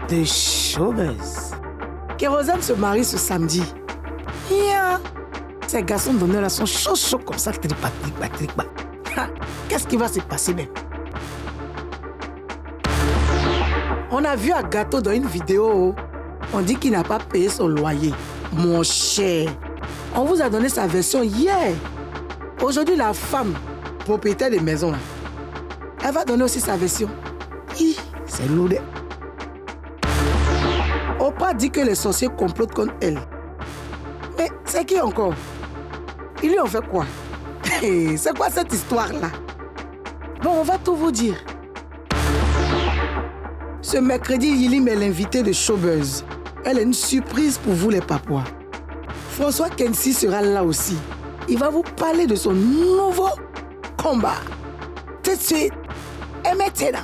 de showbiz. Kérosène se marie ce samedi. Yeah. Ces garçons d'honneur là sont chauds comme ça. Qu'est-ce qui va se passer même? On a vu un gâteau dans une vidéo. On dit qu'il n'a pas payé son loyer. Mon cher, on vous a donné sa version hier. Aujourd'hui, la femme, propriétaire des maisons, là, elle va donner aussi sa version. C'est lourd. Oprah dit que les sorciers complotent contre elle. Mais c'est qui encore? Ils lui ont fait quoi? C'est quoi cette histoire-là? Bon, on va tout vous dire. Ce mercredi, Yilim est l'invité de Showbuzz. Elle a une surprise pour vous les Papouas. François Kensi sera là aussi. Il va vous parler de son nouveau combat. Tout de suite, et maintenant.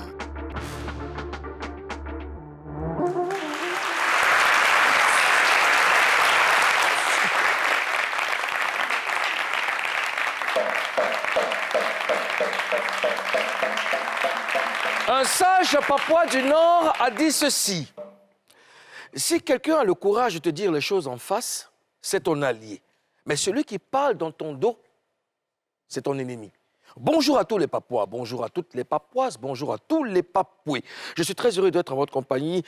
Un sage Papouas du Nord a dit ceci. Si quelqu'un a le courage de te dire les choses en face, c'est ton allié. Mais celui qui parle dans ton dos, c'est ton ennemi. Bonjour à tous les Papouas, bonjour à toutes les Papouases, bonjour à tous les Papouais. Je suis très heureux d'être en votre compagnie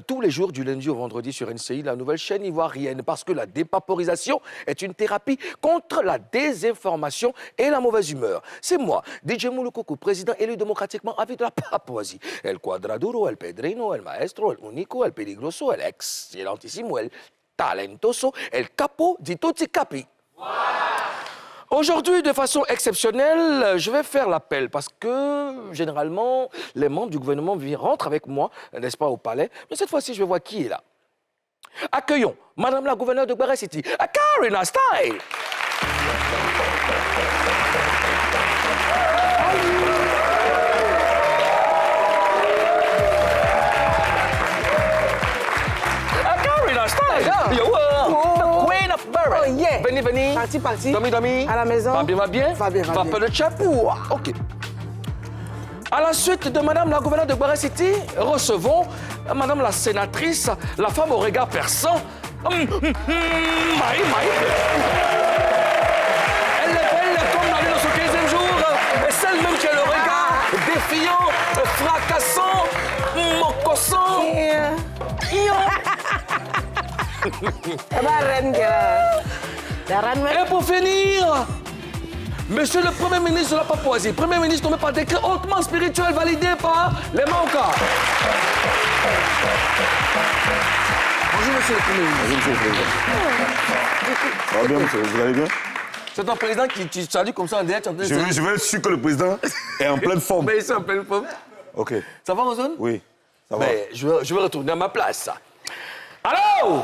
tous les jours, du lundi au vendredi sur NCI, la nouvelle chaîne ivoirienne, parce que la dépaporisation est une thérapie contre la désinformation et la mauvaise humeur. C'est moi, DJ Moulukoko, président élu démocratiquement avec de la Papouasie. El Quadraduro, El Pedrino, El Maestro, El Unico, El Peligroso, El Excellentissimo, El Talentoso, El Capo di tutti capi. Aujourd'hui, de façon exceptionnelle, je vais faire l'appel parce que, généralement, les membres du gouvernement rentrent avec moi, n'est-ce pas, au palais. Mais cette fois-ci, je vais voir qui est là. Accueillons Madame la gouverneure de Guaré City, Karina Style. Karina Style. Oh yeah. Veni. Parti. Domi. À la maison. Va bien? Va bien. Pas de chapeau. OK. À la suite de Madame la gouverneure de Guaré City, recevons Madame la sénatrice, la femme au regard perçant. Elle est belle comme la lune dans son 15e jour. Et celle même qui a le regard défiant, fracassant, mocossant. Et pour finir, Monsieur le Premier ministre de la Papouasie, Premier ministre nommé par décret hautement spirituel validé par les Maokas. Bonjour Monsieur le Premier ministre. Bonjour Monsieur le Président. Ça va bien monsieur, vous allez bien? C'est un président qui te salue comme ça en direct. Je veux être sûr que le président est en pleine forme. Mais il est en pleine forme. Ok. Ça va Rosane? Oui, ça va. Mais je vais retourner à ma place. Allô?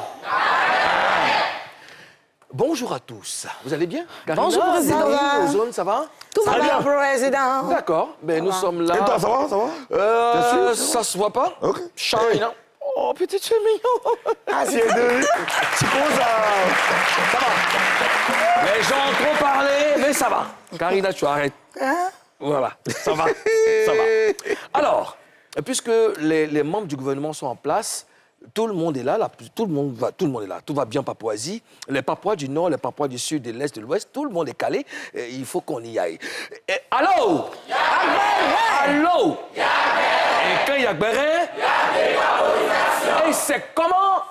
Bonjour à tous. Vous allez bien? Karina? Bonjour, Président. Rosane, ça va? Tout va bien, Président. D'accord. Ben, nous sommes là. Et toi, ça va? Ça va? Ça se voit pas? Ok. Shine. Oh, petit, tu es mignon. Ah, c'est deux. C'est comment ça? Ça va. Les gens ont trop parlé, mais ça va. Karina, tu arrêtes. Hein? Voilà, ça va. Ça va. Alors, puisque les membres du gouvernement sont en place, tout le monde est là, tout le monde est là. Tout va bien en Papouasie. Les Papouas du Nord, les Papouas du Sud, de l'Est, de l'Ouest, tout le monde est calé. Et il faut qu'on y aille. Et, allô? Allô? Et quand il y a Guérin, et c'est comment?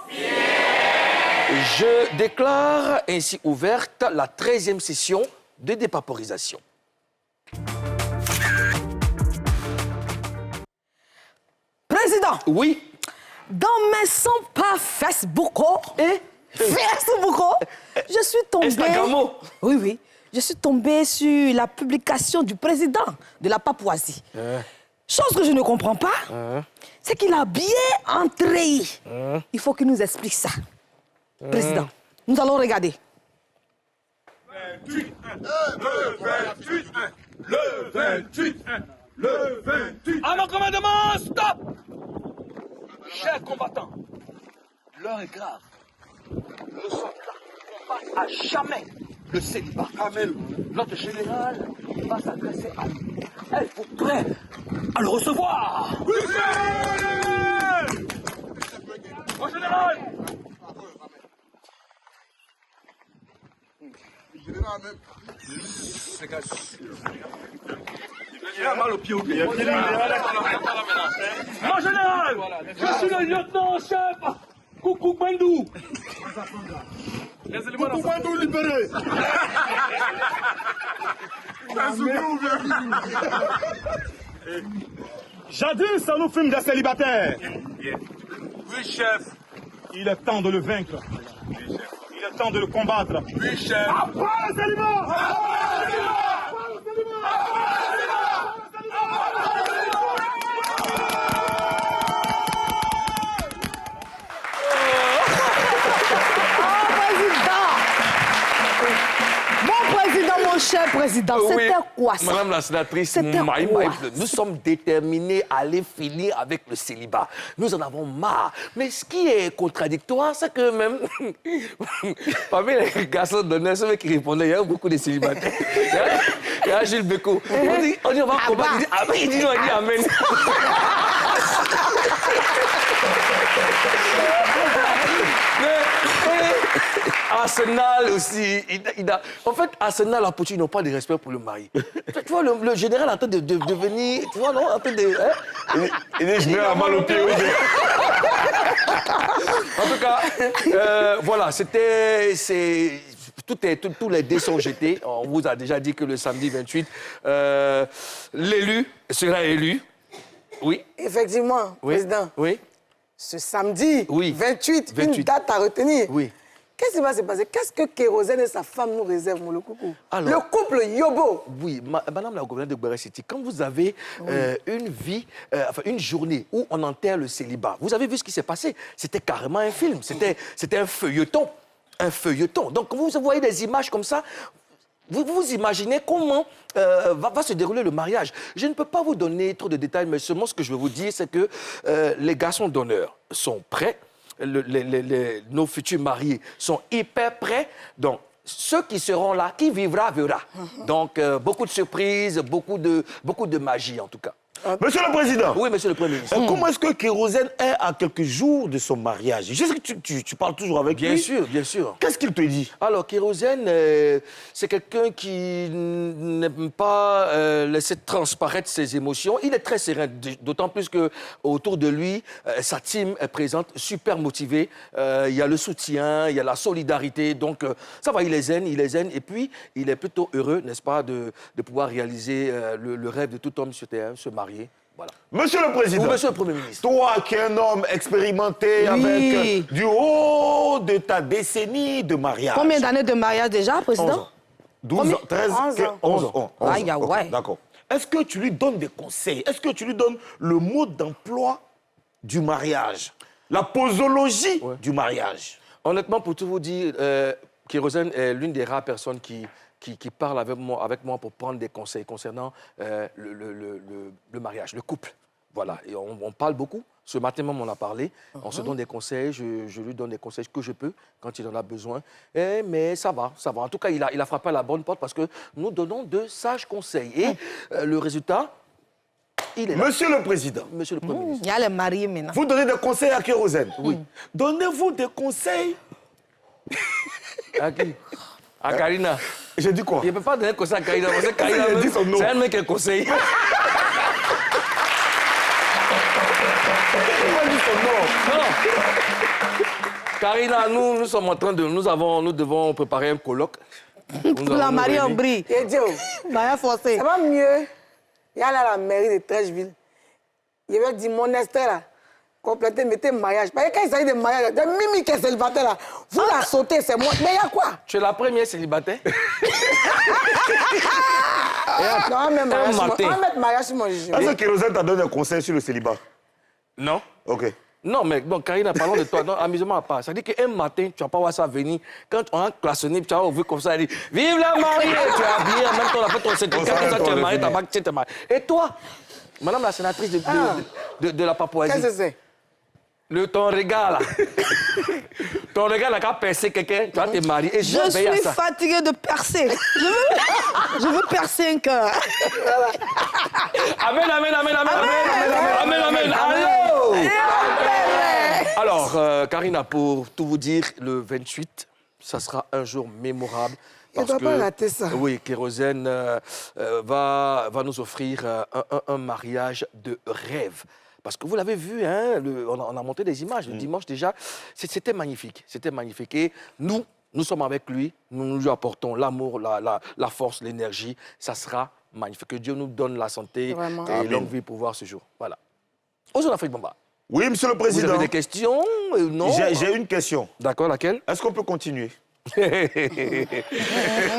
Je déclare ainsi ouverte la 13e session de dépaporisation. Président. Oui. Dans mes 100 pas Facebook, je suis tombée... Instagramo. Oui. Je suis tombée sur la publication du président de la Papouasie. Chose que je ne comprends pas, c'est qu'il a bien entré. Il faut qu'il nous explique ça. Président, nous allons regarder. Le 28. À mon commandement, stop! Chers combattants, l'heure est grave. Nous sommes là pour combattre à jamais le célibat. Amen. Notre général va s'adresser à nous. Êtes-vous prêts à le recevoir? Oui, Il a mal au pied ou bien? Mon général, je suis le lieutenant-chef Coucou Bandou. Coucou Bandou libéré. Jadis, ça nous filme des célibataires. Oui, chef. Il est temps de le vaincre. Oui, chef. Il est temps de le combattre. Oui, chef. Après le célibat! Mon cher président, c'était quoi ça? Madame la sénatrice, nous sommes déterminés à aller finir avec le célibat. Nous en avons marre. Mais ce qui est contradictoire, c'est que même parmi les garçons d'honneur, ceux qui répondaient, il y a beaucoup de célibataires. Il y a Gilles Bécaud. On dit on va combattre. Il dit non, il dit amen. Arsenal aussi, en fait, Arsenal et Poutine n'ont pas de respect pour le mari. Tu vois, le général est en train de devenir, tu vois, non, en train de... Hein? Il est général à mal au pied. En tout cas, voilà, tous les dés sont jetés. On vous a déjà dit que le samedi 28, l'élu sera élu. Oui. Effectivement, Oui. président. Oui. Ce samedi, Oui. 28, une date à retenir. Oui. Qu'est-ce qui va se passer? Qu'est-ce que Kérosène et sa femme nous réservent, mon coucou? Alors, le couple Yobo. Oui, madame la gouverneure de Bouéré City, quand vous avez une vie, une journée où on enterre le célibat, vous avez vu ce qui s'est passé? C'était carrément un film, c'était un feuilleton. Un feuilleton. Donc, quand vous voyez des images comme ça, vous vous imaginez comment va se dérouler le mariage. Je ne peux pas vous donner trop de détails, mais seulement ce que je veux vous dire, c'est que les garçons d'honneur sont prêts. Nos futurs mariés sont hyper prêts. Donc, ceux qui seront là, qui vivra, verra. Donc, beaucoup de surprises, beaucoup de magie, en tout cas. Monsieur le Président. Oui, monsieur le Premier ministre. Comment est-ce que Kérosène est à quelques jours de son mariage? Je sais que tu parles toujours avec lui. Bien sûr, bien sûr. Qu'est-ce qu'il te dit? Alors, Kérosène, c'est quelqu'un qui n'aime pas laisser transparaître ses émotions. Il est très serein, d'autant plus qu'autour de lui, sa team est présente, super motivée. Il y a le soutien, il y a la solidarité. Donc, ça va, il les aime. Et puis, il est plutôt heureux, n'est-ce pas, de pouvoir réaliser le rêve de tout homme sur terre, se marier. Voilà. Monsieur le Président. Ou monsieur le Premier ministre. Toi qui es un homme expérimenté avec du haut de ta décennie de mariage. Combien d'années de mariage déjà, président? 12 ans, 13, 11 ans. Aïe, aïe, ouais. D'accord. Est-ce que tu lui donnes des conseils? Est-ce que tu lui donnes le mode d'emploi du mariage? La posologie du mariage? Honnêtement, pour tout vous dire, Kérosène est l'une des rares personnes qui parle avec moi pour prendre des conseils concernant le mariage, le couple. Voilà, et on parle beaucoup. Ce matin même, on a parlé. On se donne des conseils. Je lui donne des conseils que je peux quand il en a besoin. Mais ça va, ça va. En tout cas, il a frappé à la bonne porte parce que nous donnons de sages conseils. Et le résultat, il est là. Monsieur le Président. Monsieur le Premier ministre. Il y a les mariés maintenant. Vous donnez des conseils à Kérosène? Oui. Donnez-vous des conseils À qui? À Karina. J'ai dit quoi? Il ne peut pas donner un conseil à Karina parce que Karina, Il a dit son nom. c'est un mec qui conseille. Non. Karina, nous sommes en train de... Nous devons préparer un colloque. Pour la mariée en brie. Et Dieu, Mariage forcé. ça va mieux. Il y a là la mairie de Trècheville. Il va dire mon Esther là. Compléter, mettez mariage. Parce que quand il s'agit de mariage, de Mimi qui est célibataire là, vous la sautez, c'est moi. Mais il y a quoi? Tu es la première célibataire. Non, on va mettre mariage sur mon jugement. Est-ce que Kérosène t'a donné un conseil sur le célibat? Non. OK. Non, mais bon, Karina, parlons de toi. Non, amusement à part. Ça dit qu'un matin, tu vas pas voir ça venir. Quand on a klaxonné, tu vas ouvrir comme ça, elle dit « Vive la mariée !» Tu es habillé, en même temps, on a fait ton certificat, comme ça, tu es marié, ta bague, tu es marié. Et toi, madame la sénatrice de la Papouasie. Qu'est-ce que c'est? Ton regard, là. Ton regard, là, quand percer quelqu'un, tu vas te marier. Et Je suis fatiguée de percer. Je veux percer un cœur. Amen, amen, amen, amen, amen, amen, amen, allô. Alors, Karina, pour tout vous dire, le 28, ça sera un jour mémorable. Il ne doit pas rater ça. Oui, Kérosène va nous offrir un mariage de rêve. Parce que vous l'avez vu, hein, on a monté des images le dimanche déjà. C'était magnifique. C'était magnifique. Et nous sommes avec lui. Nous lui apportons l'amour, la force, l'énergie. Ça sera magnifique. Que Dieu nous donne la santé et longue vie pour voir ce jour. Voilà. Aux Afrique Bamba. Oui, monsieur le président. Vous avez des questions? Non. J'ai une question. D'accord, laquelle? Est-ce qu'on peut continuer?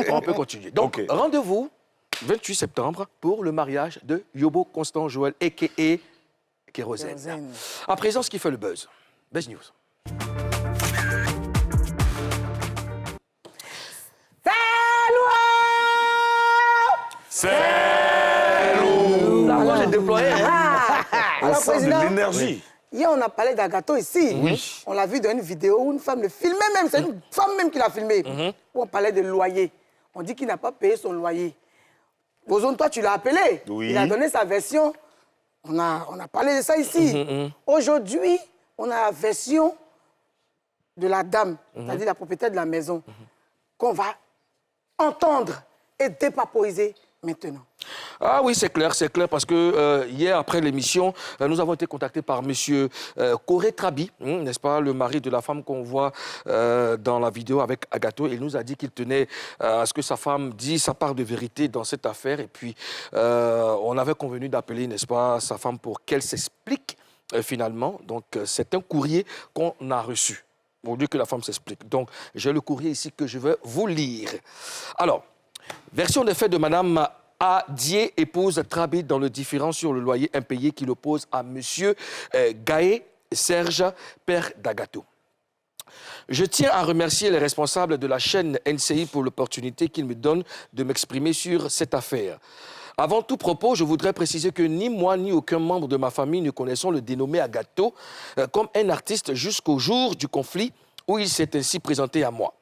On peut continuer. Donc, rendez-vous 28 septembre pour le mariage de Yobo Constant Joël, a.k.a. Kérosène. À présent, ce qui fait le buzz. Buzz News. Là, j'ai déployé. Alors, président, de l'énergie. Hier, on a parlé d'Agato ici. Oui. On l'a vu dans une vidéo où une femme le filmait même. C'est une femme même qui l'a filmé. Où on parlait de loyer. On dit qu'il n'a pas payé son loyer. Bozone, toi, tu l'as appelé. Oui. Il a donné sa version. On a parlé de ça ici. Aujourd'hui, on a la version de la dame, c'est-à-dire la propriétaire de la maison, qu'on va entendre et dépaporiser maintenant. Ah oui, c'est clair, parce que hier, après l'émission, nous avons été contactés par M. Coré Trabi, n'est-ce pas, le mari de la femme qu'on voit dans la vidéo avec Agato. Il nous a dit qu'il tenait à ce que sa femme dise sa part de vérité dans cette affaire. Et puis, on avait convenu d'appeler, n'est-ce pas, sa femme pour qu'elle s'explique finalement. Donc, c'est un courrier qu'on a reçu, au lieu que la femme s'explique. Donc, j'ai le courrier ici que je vais vous lire. Alors, version des faits de Mme Adié, épouse Trabi, dans le différend sur le loyer impayé qui l'oppose à M. Gaé Serge, père d'Agato. Je tiens à remercier les responsables de la chaîne NCI pour l'opportunité qu'ils me donnent de m'exprimer sur cette affaire. Avant tout propos, je voudrais préciser que ni moi ni aucun membre de ma famille ne connaissons le dénommé Agato comme un artiste jusqu'au jour du conflit où il s'est ainsi présenté à moi.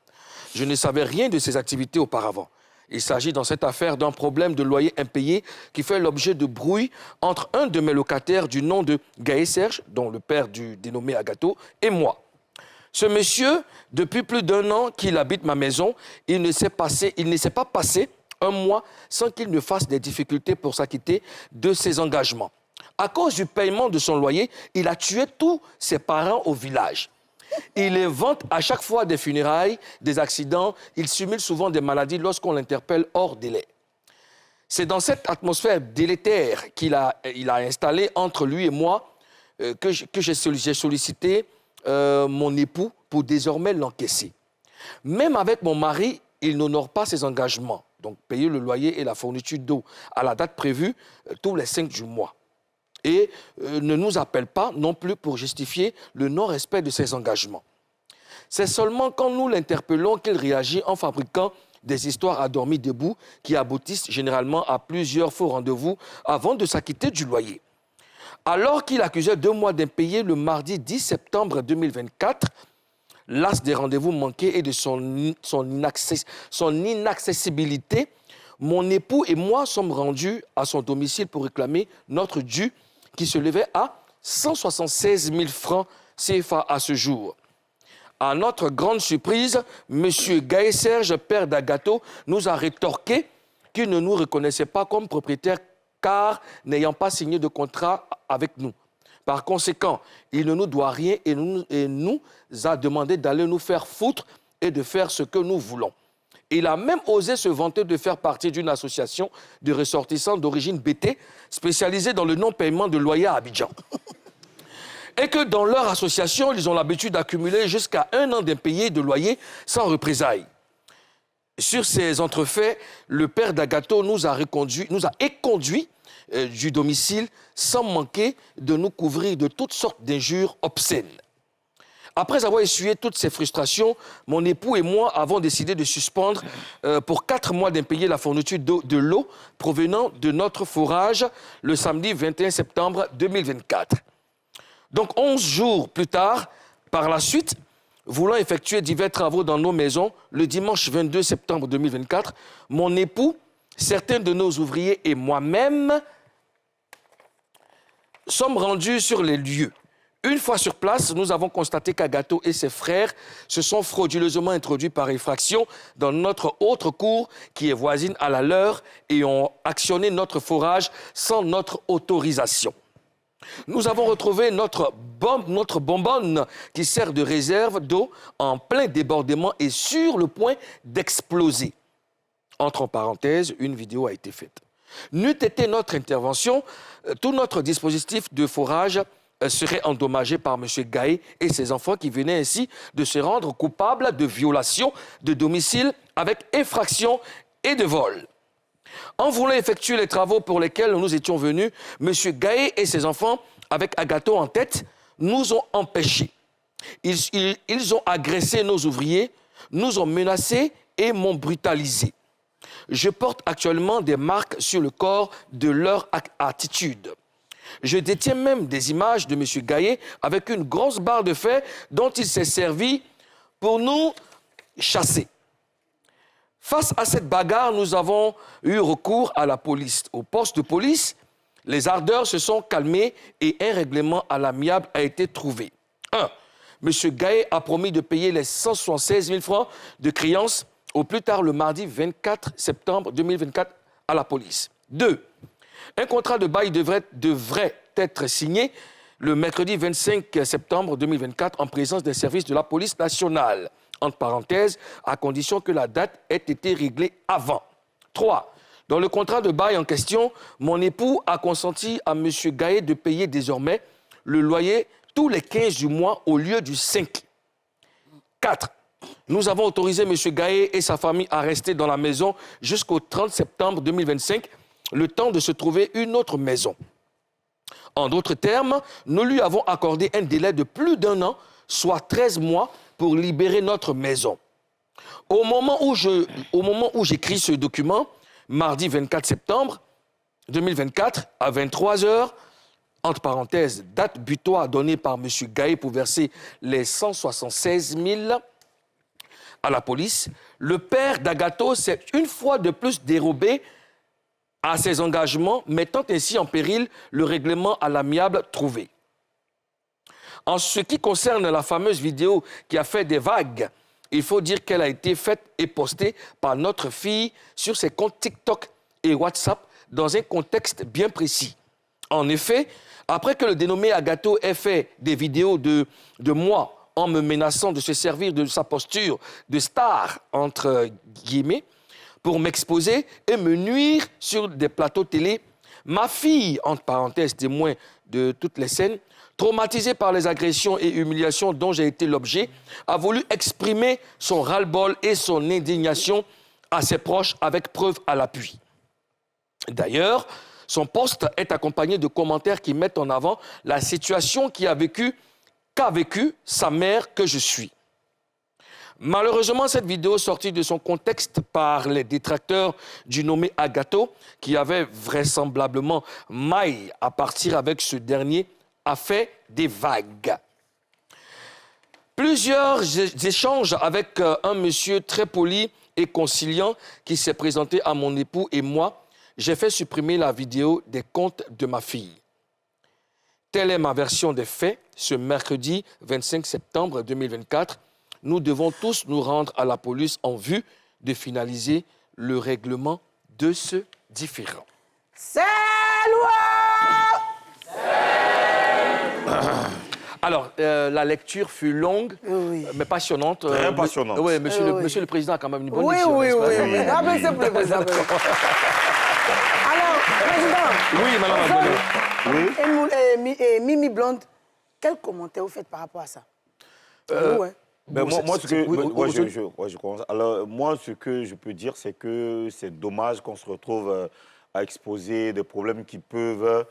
Je ne savais rien de ses activités auparavant. Il s'agit dans cette affaire d'un problème de loyer impayé qui fait l'objet de brouilles entre un de mes locataires du nom de Gaé Serge, dont le père du dénommé Agato, et moi. Ce monsieur, depuis plus d'1 an qu'il habite ma maison, il ne s'est pas passé un mois sans qu'il ne fasse des difficultés pour s'acquitter de ses engagements. À cause du paiement de son loyer, il a tué tous ses parents au village. Il invente à chaque fois des funérailles, des accidents. Il simule souvent des maladies lorsqu'on l'interpelle hors délai. C'est dans cette atmosphère délétère qu'il a installée entre lui et moi que j'ai sollicité mon époux pour désormais l'encaisser. Même avec mon mari, il n'honore pas ses engagements. Donc, payer le loyer et la fourniture d'eau à la date prévue tous les 5 du mois. Et ne nous appelle pas non plus pour justifier le non-respect de ses engagements. C'est seulement quand nous l'interpellons qu'il réagit en fabriquant des histoires à dormir debout qui aboutissent généralement à plusieurs faux rendez-vous avant de s'acquitter du loyer. Alors qu'il accusait 2 mois d'impayés le mardi 10 septembre 2024, las des rendez-vous manqués et de son inaccessibilité, mon époux et moi sommes rendus à son domicile pour réclamer notre dû qui se levait à 176 000 francs CFA à ce jour. À notre grande surprise, M. Gaé Serge, père d'Agato, nous a rétorqué qu'il ne nous reconnaissait pas comme propriétaire car n'ayant pas signé de contrat avec nous. Par conséquent, il ne nous doit rien et nous a demandé d'aller nous faire foutre et de faire ce que nous voulons. Il a même osé se vanter de faire partie d'une association de ressortissants d'origine BT spécialisée dans le non-paiement de loyer à Abidjan. Et que dans leur association, ils ont l'habitude d'accumuler jusqu'à 1 an d'impayés de loyer sans représailles. Sur ces entrefaits, le père d'Agato nous a éconduits du domicile sans manquer de nous couvrir de toutes sortes d'injures obscènes. Après avoir essuyé toutes ces frustrations, mon époux et moi avons décidé de suspendre pour 4 mois d'impayés la fourniture de l'eau provenant de notre forage le samedi 21 septembre 2024. Donc 11 jours plus tard, par la suite, voulant effectuer divers travaux dans nos maisons, le dimanche 22 septembre 2024, mon époux, certains de nos ouvriers et moi-même sommes rendus sur les lieux. Une fois sur place, nous avons constaté qu'Agato et ses frères se sont frauduleusement introduits par effraction dans notre autre cour qui est voisine à la leur et ont actionné notre forage sans notre autorisation. Nous avons retrouvé notre bonbonne qui sert de réserve d'eau en plein débordement et sur le point d'exploser. Entre parenthèses, une vidéo a été faite. N'eût été notre intervention, tout notre dispositif de forage serait endommagé par M. Gaye et ses enfants qui venaient ainsi de se rendre coupables de violation de domicile avec effraction et de vol. En voulant effectuer les travaux pour lesquels nous étions venus, M. Gaye et ses enfants, avec Agato en tête, nous ont empêchés. Ils ont agressé nos ouvriers, nous ont menacés et m'ont brutalisé. Je porte actuellement des marques sur le corps de leur attitude. Je détiens même des images de M. Gaye avec une grosse barre de fer dont il s'est servi pour nous chasser. Face à cette bagarre, nous avons eu recours à la police. Au poste de police, les ardeurs se sont calmées et un règlement à l'amiable a été trouvé. 1. M. Gaye a promis de payer les 176 000 francs de créance au plus tard le mardi 24 septembre 2024 à la police. 2. Un contrat de bail devrait être signé le mercredi 25 septembre 2024 en présence des services de la police nationale. Entre parenthèses, à condition que la date ait été réglée avant. 3. Dans le contrat de bail en question, mon époux a consenti à M. Gaye de payer désormais le loyer tous les 15 du mois au lieu du 5. 4. Nous avons autorisé M. Gaye et sa famille à rester dans la maison jusqu'au 30 septembre 2025, le temps de se trouver une autre maison. En d'autres termes, nous lui avons accordé un délai de plus d'1 an, soit 13 mois, pour libérer notre maison. Au moment où j'écris ce document, mardi 24 septembre 2024, à 23 h, entre parenthèses, date butoir donnée par M. Gaye pour verser les 176 000 à la police, le père d'Agato s'est une fois de plus dérobé à ses engagements, mettant ainsi en péril le règlement à l'amiable trouvé. En ce qui concerne la fameuse vidéo qui a fait des vagues, il faut dire qu'elle a été faite et postée par notre fille sur ses comptes TikTok et WhatsApp dans un contexte bien précis. En effet, après que le dénommé Agato ait fait des vidéos de moi en me menaçant de se servir de sa posture de star, entre guillemets, pour m'exposer et me nuire sur des plateaux télé, ma fille, entre parenthèses, témoin de toutes les scènes, traumatisée par les agressions et humiliations dont j'ai été l'objet, a voulu exprimer son ras-le-bol et son indignation à ses proches avec preuve à l'appui. D'ailleurs, son post est accompagné de commentaires qui mettent en avant la situation qu'a vécue sa mère que je suis. Malheureusement, cette vidéo sortie de son contexte par les détracteurs du nommé Agato, qui avait vraisemblablement maille à partir avec ce dernier, a fait des vagues. Plusieurs échanges avec un monsieur très poli et conciliant qui s'est présenté à mon époux et moi, j'ai fait supprimer la vidéo des comptes de ma fille. Telle est ma version des faits. Ce mercredi 25 septembre 2024, nous devons tous nous rendre à la police en vue de finaliser le règlement de ce différend. C'est loi! Alors, la lecture fut longue, Oui. mais passionnante. Très passionnante. Oui, monsieur le Président a quand même une bonne Oui, diction, oui, n'est-ce oui, pas? oui. Ah, mais c'est pour le président. Alors, président. Oui, madame Abdel. Et Mimi Blonde, quel commentaire vous faites par rapport à ça? Vous, hein? Ben, moi, ce que, oui, je commence. Alors, moi, ce que je peux dire, c'est que c'est dommage qu'on se retrouve à exposer des problèmes qui peuvent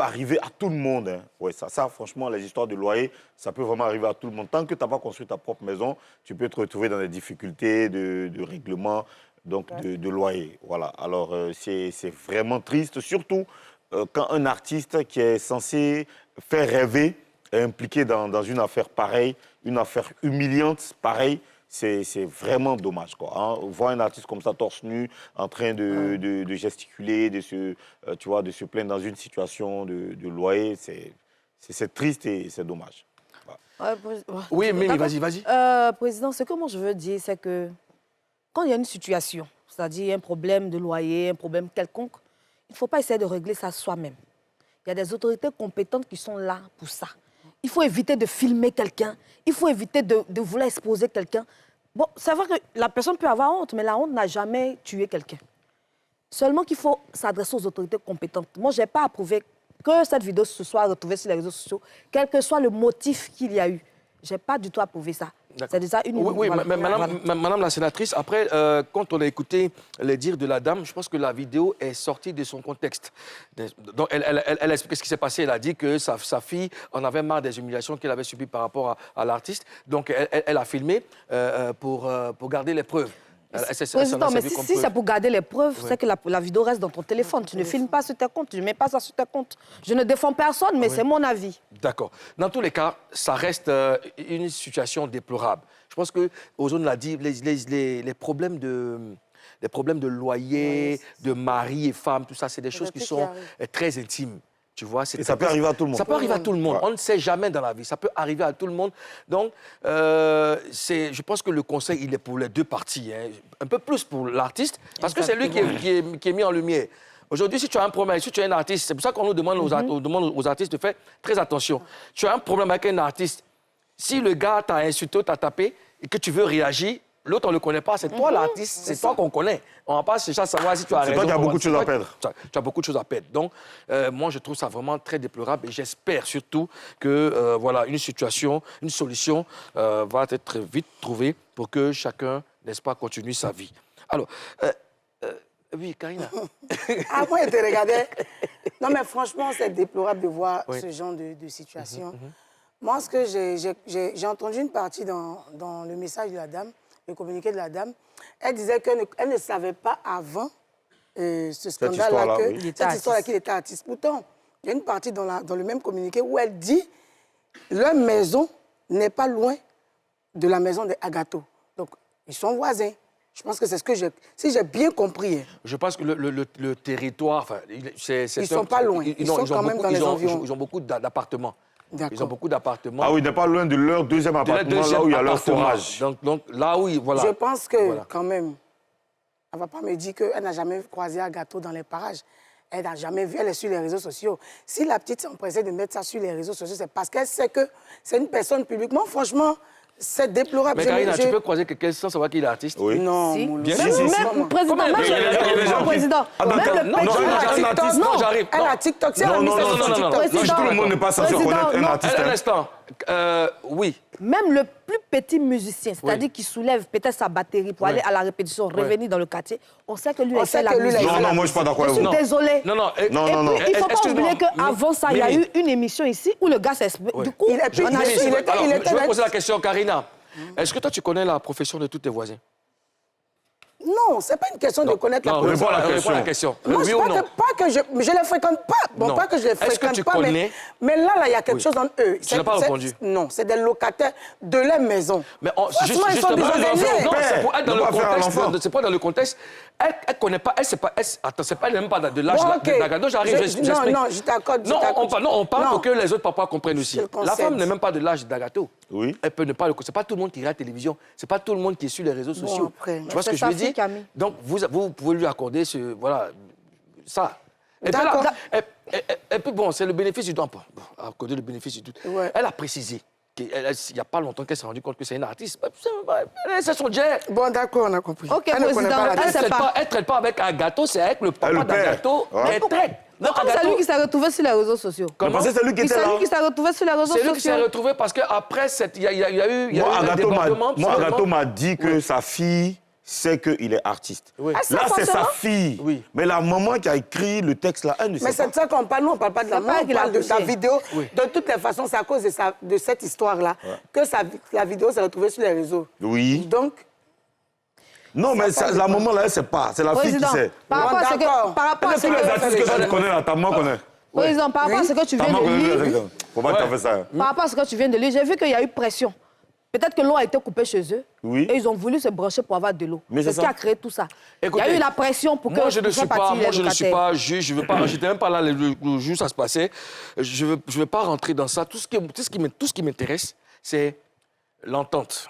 arriver à tout le monde. Hein. Ouais, ça, franchement, les histoires de loyer, ça peut vraiment arriver à tout le monde. Tant que tu n'as pas construit ta propre maison, tu peux te retrouver dans des difficultés de règlement, donc de loyer. Voilà. Alors, c'est vraiment triste, surtout quand un artiste qui est censé faire rêver est impliqué dans une affaire pareille, une affaire humiliante pareille. C'est vraiment dommage, quoi. Hein. Voir un artiste comme ça, torse nu, en train de gesticuler, de se plaindre dans une situation de loyer, C'est triste et c'est dommage. Oui, Mimi, D'accord. vas-y. Président, ce que moi je veux dire, c'est que quand il y a une situation, c'est-à-dire un problème de loyer, un problème quelconque, il ne faut pas essayer de régler ça soi-même. Il y a des autorités compétentes qui sont là pour ça. Il faut éviter de filmer quelqu'un, il faut éviter de vouloir exposer quelqu'un. Bon, c'est vrai que la personne peut avoir honte, mais la honte n'a jamais tué quelqu'un. Seulement qu'il faut s'adresser aux autorités compétentes. Moi, je n'ai pas approuvé que cette vidéo se soit retrouvée sur les réseaux sociaux, quel que soit le motif qu'il y a eu. Je n'ai pas du tout approuvé ça. C'est déjà une... Oui, voilà. mais madame la sénatrice, après, quand on a écouté les dires de la dame, je pense que la vidéo est sortie de son contexte. Donc, elle explique ce qui s'est passé. Elle a dit que sa fille en avait marre des humiliations qu'elle avait subies par rapport à l'artiste. Donc, elle a filmé pour garder les preuves. Président, mais si c'est pour garder les preuves, c'est que la vidéo reste dans ton téléphone. Tu ne filmes pas sur tes comptes, tu ne mets pas ça sur tes comptes. Je ne défends personne, mais c'est mon avis. D'accord. Dans tous les cas, ça reste une situation déplorable. Je pense qu'Ozone l'a dit, les problèmes de loyer, de mari et femme, tout ça, c'est des choses qui sont très intimes. Tu vois, Et ça peut arriver à tout le monde. Ça peut arriver à tout le monde. Ouais. On ne sait jamais dans la vie. Ça peut arriver à tout le monde. Donc, je pense que le conseil, il est pour les deux parties. Hein. Un peu plus pour l'artiste, parce que c'est lui qui est mis en lumière. Aujourd'hui, si tu as un problème, si tu es un artiste, c'est pour ça qu'on nous demande aux artistes de faire très attention. Tu as un problème avec un artiste. Si le gars t'a insulté, t'a tapé, et que tu veux réagir, l'autre, on ne le connaît pas. C'est toi l'artiste, c'est toi qu'on connaît. On ne va pas chercher à savoir si tu as raison. C'est toi qui as beaucoup de choses à perdre. Tu as beaucoup de choses à perdre. Donc, moi, je trouve ça vraiment très déplorable et j'espère surtout que voilà, une solution va être vite trouvée pour que chacun, n'est-ce pas, continue sa vie. Alors, oui, Karina. Ah, moi, je te regardais. Non, mais franchement, c'est déplorable de voir ce genre de situation. Moi, ce que j'ai entendu une partie dans le message de la dame, le communiqué de la dame, elle disait qu'elle ne savait pas avant ce scandale-là, cette histoire-là qu'il était artiste. Pourtant, il y a une partie dans le même communiqué où elle dit leur maison n'est pas loin de la maison d'Agato. Donc, ils sont voisins. Je pense que c'est ce que si j'ai bien compris. Hein. Je pense que le territoire, enfin, ils ne sont pas loin. Ils sont quand même dans les environs. Ils ont beaucoup d'appartements. Ils ont beaucoup d'appartements. Ah oui, n'est pas loin de leur deuxième appartement, là où il y a leur forage. Donc là où, voilà. Je pense que, quand même, elle ne va pas me dire qu'elle n'a jamais croisé Agato dans les parages. Elle n'a jamais vu, elle est sur les réseaux sociaux. Si la petite s'empressait de mettre ça sur les réseaux sociaux, c'est parce qu'elle sait que c'est une personne publique. Moi, franchement, c'est déplorable. Mais Karina, tu peux croiser quelqu'un sans savoir qu'il est artiste? Oui. Non, si. mon Président, Non, j'arrive. Elle a TikTok. Si elle a mis ça sur TikTok. Tout le monde n'est pas censé reconnaître un artiste. Un instant. Oui. Même le plus petit musicien, c'est-à-dire qui soulève peut-être sa batterie pour aller à la répétition, revenir dans le quartier, on sait que lui a fait la musique. Non, moi, je ne suis pas d'accord avec vous. Je suis désolée. Non. Et puis, il ne faut pas oublier qu'avant ça, il y a eu une émission ici où le gars s'est... Du coup, Je vais poser la question, Karina. Est-ce que toi, tu connais la profession de tous tes voisins? Non, ce n'est pas une question de connaître la profession. Réponds à la question. Moi, oui ou non? Pas que je ne les fréquente pas. Bon, pas que je les fréquente pas, mais là, il y a quelque chose entre eux. Tu n'as pas répondu? Non, c'est des locataires de leur maison. Mais justement, ils sont désordonnés. Non, c'est pour être dans le contexte. C'est pas dans le contexte. Elle ne connaît pas. Attends, c'est pas elle n'est même pas de l'âge d'Agato. J'arrive, j'explique. Non, je t'accorde. Non, on parle pour que les autres papas comprennent aussi. La femme n'est même pas de l'âge d'Agato. Oui. Elle peut ne pas le connaître. C'est pas tout le monde qui regarde la télévision. C'est pas tout le monde qui est sur les réseaux sociaux. Tu vois ce que je veux dire? Donc, vous pouvez lui accorder ça. D'accord. Et puis, bon, c'est le bénéfice du doute. Accorder le bénéfice du doute. Ouais. Elle a précisé qu'il n'y a pas longtemps qu'elle s'est rendue compte que c'est une artiste. C'est son jet. Bon, d'accord, on a compris. OK, Elle ne connaît pas la président, Elle ne traite pas avec Agato, c'est avec le papa d'Agato qu'elle traite. Donc, c'est lui qui s'est retrouvé sur les réseaux sociaux. Comment c'est lui qui était là? C'est lui qui s'est retrouvé sur les réseaux sociaux. C'est lui qui s'est retrouvé parce qu'après, il y a eu un débordement. Moi, Agato m'a dit que sa fille sait qu'il est artiste. Oui. Là, c'est sa fille. Oui. Mais la maman qui a écrit le texte là, elle ne sait pas. Mais c'est de ça qu'on parle. Nous, on ne parle pas de la maman, on parle de sa vidéo. Oui. De toutes les façons, c'est à cause de cette histoire-là que la vidéo s'est retrouvée sur les réseaux. Oui. Donc... Non, mais la maman là, elle ne sait pas. C'est la fille qui sait. Par rapport à ce Tous les artistes que que... tu connais là, ta maman connaît. Président, par rapport à ce que tu Ta viens maman de connaît. lire... Faut pas que tu as fait ça. Par rapport à ce que tu viens de lire, j'ai vu qu'il y a eu pression Peut-être que l'eau a été coupée chez eux. Oui. Et ils ont voulu se brancher pour avoir de l'eau. Mais C'est c'est ce qui ça. a créé tout ça. Écoutez, il y a eu la pression pour que moi, je ne suis pas locataires. juge. Je veux pas. J'étais même pas là le jour où ça se passait. Je veux pas rentrer dans ça. Tout ce qui m'intéresse, c'est l'entente.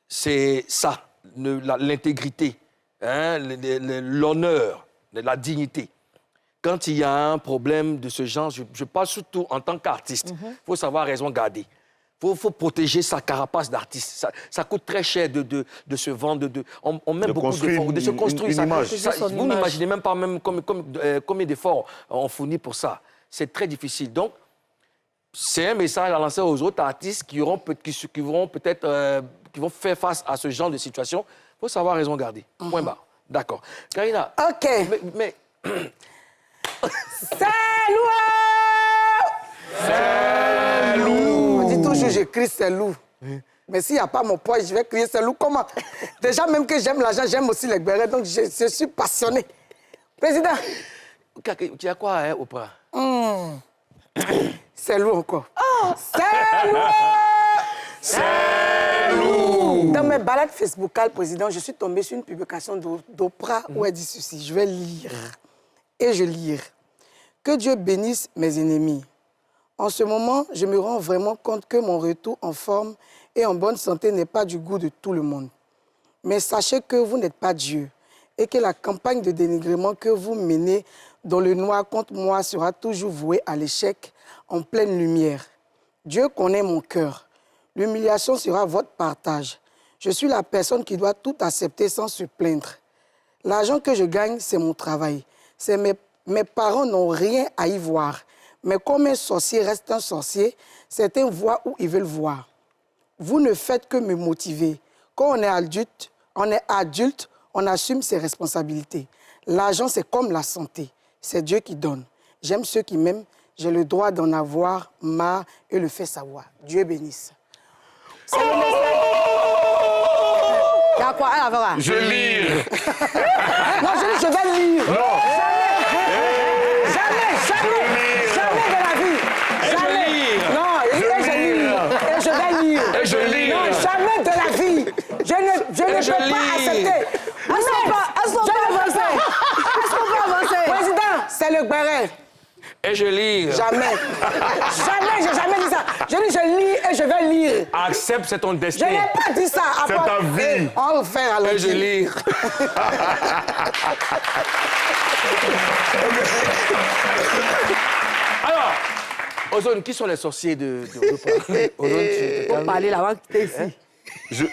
C'est ça, l'intégrité, hein, l'honneur, la dignité. Quand il y a un problème de ce genre, je parle surtout en tant qu'artiste. Il faut savoir raison garder. Il faut protéger sa carapace d'artiste. Ça coûte très cher de se vendre, on met beaucoup d'efforts, de se construire. Une image. Vous n'imaginez même pas combien d'efforts on fournit pour ça. C'est très difficile. Donc, c'est un message à lancer aux autres artistes qui vont faire face à ce genre de situation. Il faut savoir raison garder. Point barre. D'accord. Karina. OK. Mais... C'est loup! On dit toujours, j'écris c'est loup. Mais s'il n'y a pas mon poids, je vais crier c'est loup. Comment? Déjà, même que j'aime l'argent, j'aime aussi les bérets, donc je suis passionné. Président. Tu as quoi, hein, Oprah? C'est loup encore. Oh, c'est loup! C'est loup! Dans mes balades Facebookales, président, je suis tombée sur une publication d'Oprah où elle dit ceci. Je vais lire. Et je lis. Que Dieu bénisse mes ennemis. En ce moment, je me rends vraiment compte que mon retour en forme et en bonne santé n'est pas du goût de tout le monde. Mais sachez que vous n'êtes pas Dieu et que la campagne de dénigrement que vous menez dans le noir contre moi sera toujours vouée à l'échec en pleine lumière. Dieu connaît mon cœur. L'humiliation sera votre partage. Je suis la personne qui doit tout accepter sans se plaindre. L'argent que je gagne, c'est mon travail. Mes parents n'ont rien à y voir. Mais comme un sorcier reste un sorcier, certains voient où ils veulent voir. Vous ne faites que me motiver. Quand on est adulte, on assume ses responsabilités. L'argent, c'est comme la santé. C'est Dieu qui donne. J'aime ceux qui m'aiment. J'ai le droit d'en avoir marre et le fait savoir. Dieu bénisse. C'est le message. Il y a quoi? Elle avait Je lis. Non, je vais lire. Non. Jamais de la vie. Jamais. Non, et je vais lire. Et je lis. Non, jamais de la vie. Je ne peux pas accepter. Est-ce qu'on peut avancer? Président, c'est le béret. Et je lis. Jamais. Jamais, j'ai jamais dit ça. Je dis, je lis et je vais lire. Accepte, c'est ton Je destin. n'ai pas dit ça. C'est ta vie. On va le faire alors. Et je lis. Alors, Ozone, qui sont les sorciers de Ozone, Pour parler là, avant que tu es ici.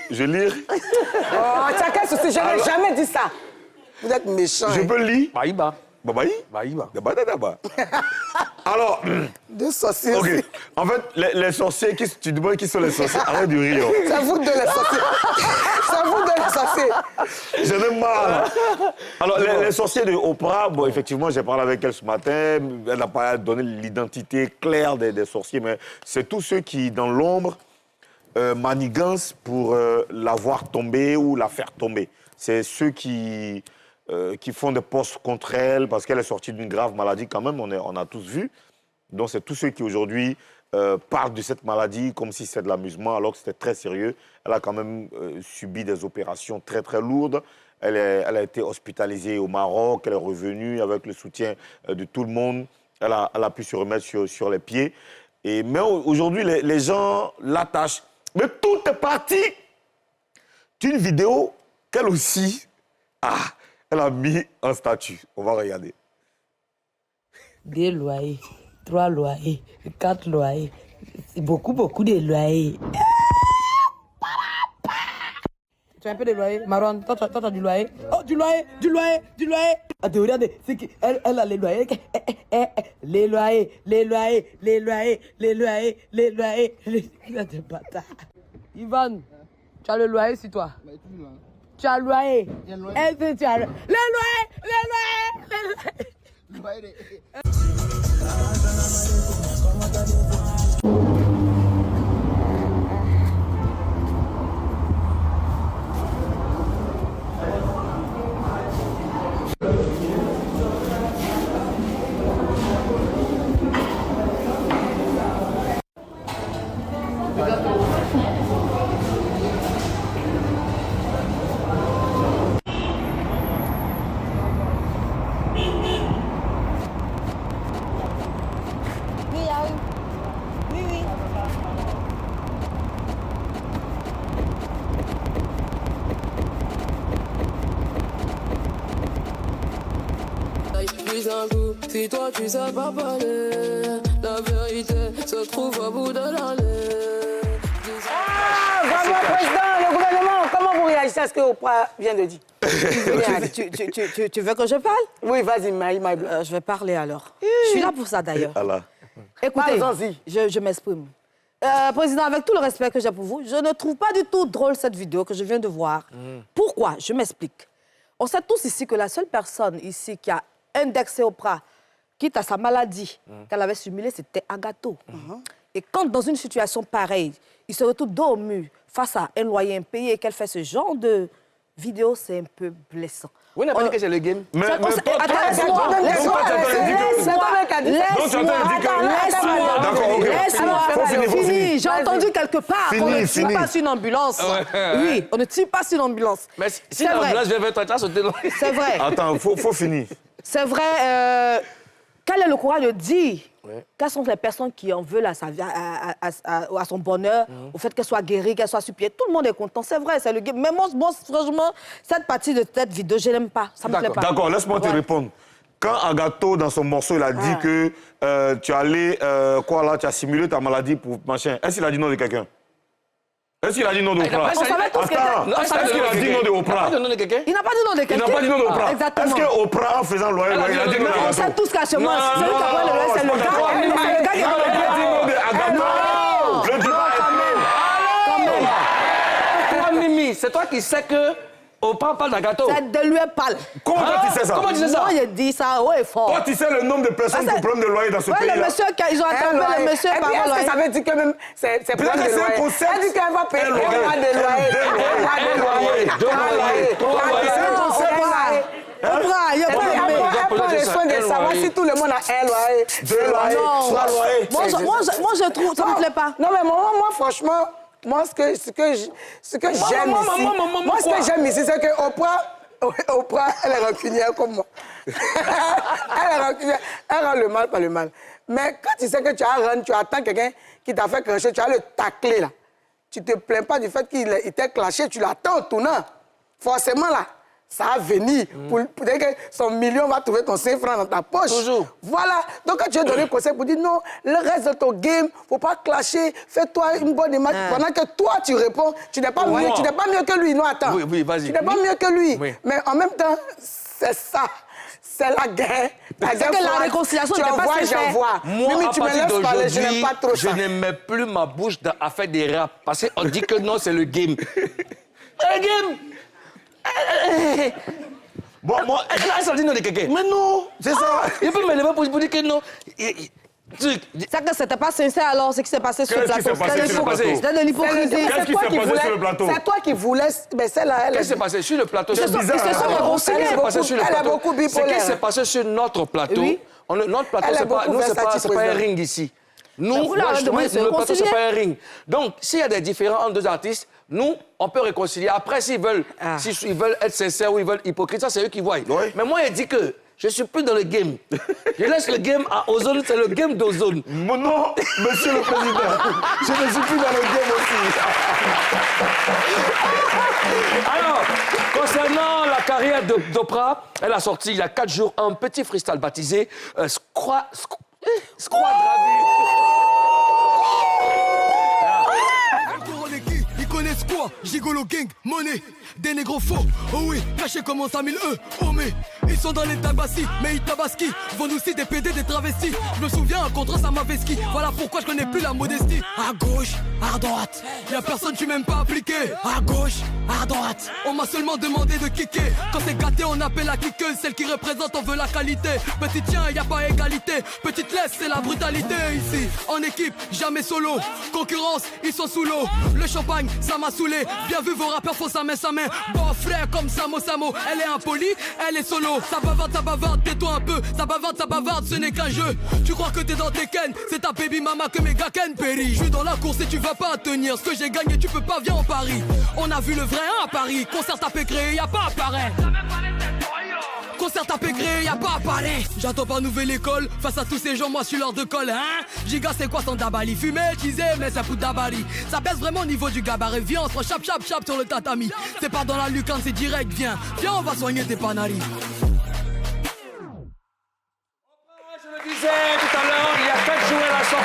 Je lis. Oh, chacun souci, je n'ai jamais dit ça. Vous êtes méchants. Je peux lire. Baïba. Babaï. Baïba. Dabadadaba. Alors, Deux sorciers. OK. aussi. En fait, les sorciers, tu demandes qui sont les sorciers. Arrête de rire. C'est vous deux les sorciers. C'est vous deux les sorciers. J'en ai marre. Alors, les sorciers de Oprah, bon, effectivement, j'ai parlé avec elle ce matin. Elle n'a pas donné l'identité claire des sorciers, mais c'est tous ceux qui, dans l'ombre, manigancent pour la voir tomber ou la faire tomber. C'est ceux qui font des postes contre elle parce qu'elle est sortie d'une grave maladie quand même, on a tous vu. Donc, c'est tous ceux qui, aujourd'hui, parlent de cette maladie comme si c'était de l'amusement, alors que c'était très sérieux. Elle a quand même subi des opérations très, très lourdes. Elle a été hospitalisée au Maroc, elle est revenue avec le soutien de tout le monde. Elle a pu se remettre sur les pieds. Mais aujourd'hui, les gens l'attachent. Mais tout est parti d'une vidéo qu'elle aussi, elle a mis en statut. On va regarder. 2 loyers, 3 loyers, 4 loyers. C'est beaucoup de loyers. Tu as un peu de loyer. Marwan, toi, tu as du loyer. Oh, du loyer. Ah, tu regardes, c'est qu'elle a les loyers. Les loyers. Des bâtards. Ivan, tu as le loyer sur toi. Tu as le loyer. Est-ce que tu as le loyer? plus un coup. Si toi tu sais pas parler, la vérité se trouve au bout de l'allée. Ah, bravo, président, le gouvernement. Comment vous réagissez à ce que Oprah vient de dire? Tu veux que je parle? Oui, vas-y, Maï. Je vais parler alors. Je suis là pour ça d'ailleurs. Allah. Écoutez, Parlons-y. je m'exprime. Président, avec tout le respect que j'ai pour vous, je ne trouve pas du tout drôle cette vidéo que je viens de voir. Pourquoi? Je m'explique. On sait tous ici que la seule personne ici qui a indexé Oprah, quitte à sa maladie, qu'elle avait simulée, c'était Agato. Et quand dans une situation pareille, il se retrouve dos au mur face à un loyer impayé et qu'elle fait ce genre de vidéo, c'est un peu blessant. Vous n'avez pas dit que c'est le game. Mais Attends, laisse-moi. Fini. J'ai entendu quelque part qu'on ne tire Fini. pas sur une ambulance. Oui, on ne tire pas sur une ambulance. Mais si C'est vrai. l'ambulance vient vers toi, tu as sauté loin. C'est vrai. Attends, faut finir. C'est vrai. Quel est le courage de dire quelles sont les personnes qui en veulent à son bonheur, au fait qu'elle soit guérie, qu'elle soit sur pied? Tout le monde est content, c'est vrai, c'est le game. Mais moi, franchement, cette partie de cette vidéo, je n'aime pas. Ça me plaît pas. D'accord, laisse-moi te répondre. Quand Agato, dans son morceau, il a dit que tu allais, tu as simulé ta maladie pour machin, est-ce qu'il a dit non de quelqu'un? Est-ce qu'il a dit non de Oprah? On savait tous Attends, est-ce qu'il a dit non de Oprah? Il n'a pas dit non de quelqu'un. Il n'a pas dit non de Oprah. Exactement. Est-ce que Oprah, en faisant loyer, il a dit non de On Agato? sait tous qu'à ce moment, celui qui a pris le reste, c'est le gars. C'est le gars qui a pris le non de Agato. Le débat Toi, Mimi, c'est toi qui sais que Oprah parle d'Agato. C'est de lui parle. Comment toi tu sais ça? Comment tu sais ça? Moi, j'ai dit ça haut et fort. Toi, tu sais le nombre de personnes qui ont problème de loyer dans ce Ouais, pays-là? le monsieur, ils ont attrapé le monsieur Et par puis, loyer. est-ce que ça veut dire que même c'est Peut-être problème que de c'est un loyer? concept. Elle dit qu'elle va payer un mois de loyer. Oprah, il n'y a pas Elle prend le soin de savoir si tout le monde a un loyer. Deux loyers, trois loyers. Moi, je trouve, ça ne me plaît pas. Non, mais moi, franchement, moi, ce que j'aime ici, moi, ce que j'aime ici, c'est que Oprah, elle est rancunière comme moi. Elle est rancunière. Elle rend le mal par le mal. Mais quand tu sais que tu attends quelqu'un qui t'a fait quelque chose, tu as le tacler, là. Tu te plains pas du fait qu'il t'ait clashé, tu l'attends au tournant. Forcément, là, ça va venir. Peut-être que son million va trouver ton 5 francs dans ta poche. Toujours. Voilà. Donc, quand tu as donné un conseil pour dire non, le reste de ton game, faut pas clasher, fais-toi une bonne image. Pendant que toi, tu réponds, tu n'es pas mieux que lui. Non, attends. Oui, vas-y. Tu n'es pas mieux que lui. Oui. Mais en même temps, c'est ça. C'est la guerre. C'est que la réconciliation n'était pas sincère. J'envoie. Moi, Mimi, à tu me partir laisses parler, je n'aime d'aujourd'hui, pas trop je ça. ne mets plus ma bouche à faire des raps. Parce qu'on dit que non, c'est le game. Le game! Bon, moi... Elle s'en dit non de quelqu'un. Mais non, c'est ça. Il peut me lever pour dire que non. C'est que c'était pas sincère alors, ce qui s'est passé sur le Qu'est-ce qui plateau. s'est passé sur le plateau? C'était de l'hypocrisie. Qu'est-ce qui s'est passé sur le plateau? C'est toi qui voulais... Mais celle-là, elle... Qu'est-ce qui s'est passé sur le plateau? C'est bizarre. Ils se sont réconciliés. Qu'est-ce qui s'est passé sur le Elle est plateau? beaucoup Ce qui bipolaire. s'est passé sur notre plateau, Oui. notre plateau, Elle est c'est pas, beaucoup nous, c'est pas versatile, un président. ring ici. Nous, vous leur moi, demandez de se le plateau, c'est réconcilier. pas un ring. Donc, s'il y a des différends entre deux artistes, nous, on peut réconcilier. Après, s'ils veulent être sincères ou ils veulent hypocrites, ça, c'est eux qui voient. Oui. Mais moi, il dit que je suis plus dans le game. Je laisse le game à Ozone, c'est le game d'Ozone. Non, monsieur le président, je ne suis plus dans le game aussi. Alors, concernant la carrière d'Oprah, elle a sorti il y a 4 jours un petit freestyle baptisé Squad Ravi. Ils connaissent quoi? Gigolo gang, monnaie, des négros faux. Oh oui, cachés comme en 100 000 Oh mais ils sont dans les tabassis, mais ils tabaski. Vendent aussi des PD, des travestis. Je me souviens, un contrat ça m'avait ski. Voilà pourquoi je connais plus la modestie. À gauche, à droite, y'a personne tu m'aimes pas appliqué. À gauche, à droite, on m'a seulement demandé de kicker. Quand c'est gâté, on appelle la kickeuse. Celle qui représente, on veut la qualité. Petit tien, y a pas égalité. Petite laisse, c'est la brutalité ici. En équipe, jamais solo. Concurrence, ils sont sous l'eau. Le champagne, ça m'a saoulé. Bien vu vos rappeurs, faut sa main. Bon frère comme Samo, elle est impolie, elle est solo. Ça bavarde, tais-toi un peu. Ça bavarde, ce n'est qu'un jeu. Tu crois que t'es dans Tekken, c'est ta baby mama que mes gars ken péri. Je suis dans la course et tu vas pas tenir. Ce que j'ai gagné, tu peux pas, viens en Paris. On a vu le vrai à Paris. Concert tapé créé, y'a pas à Paris. Concert tapé créé, y'a pas à parler. J'attends pas nouvelle école. Face à tous ces gens, moi je suis leur de colle, hein. Giga c'est quoi son dabali? Fumé, teasé, mais ça fout d'abali. Ça baisse vraiment au niveau du gabarit. Viens, on se chap sur le tatami. C'est pas dans la lucarne, c'est direct, viens. Viens, on va soigner tes panaris.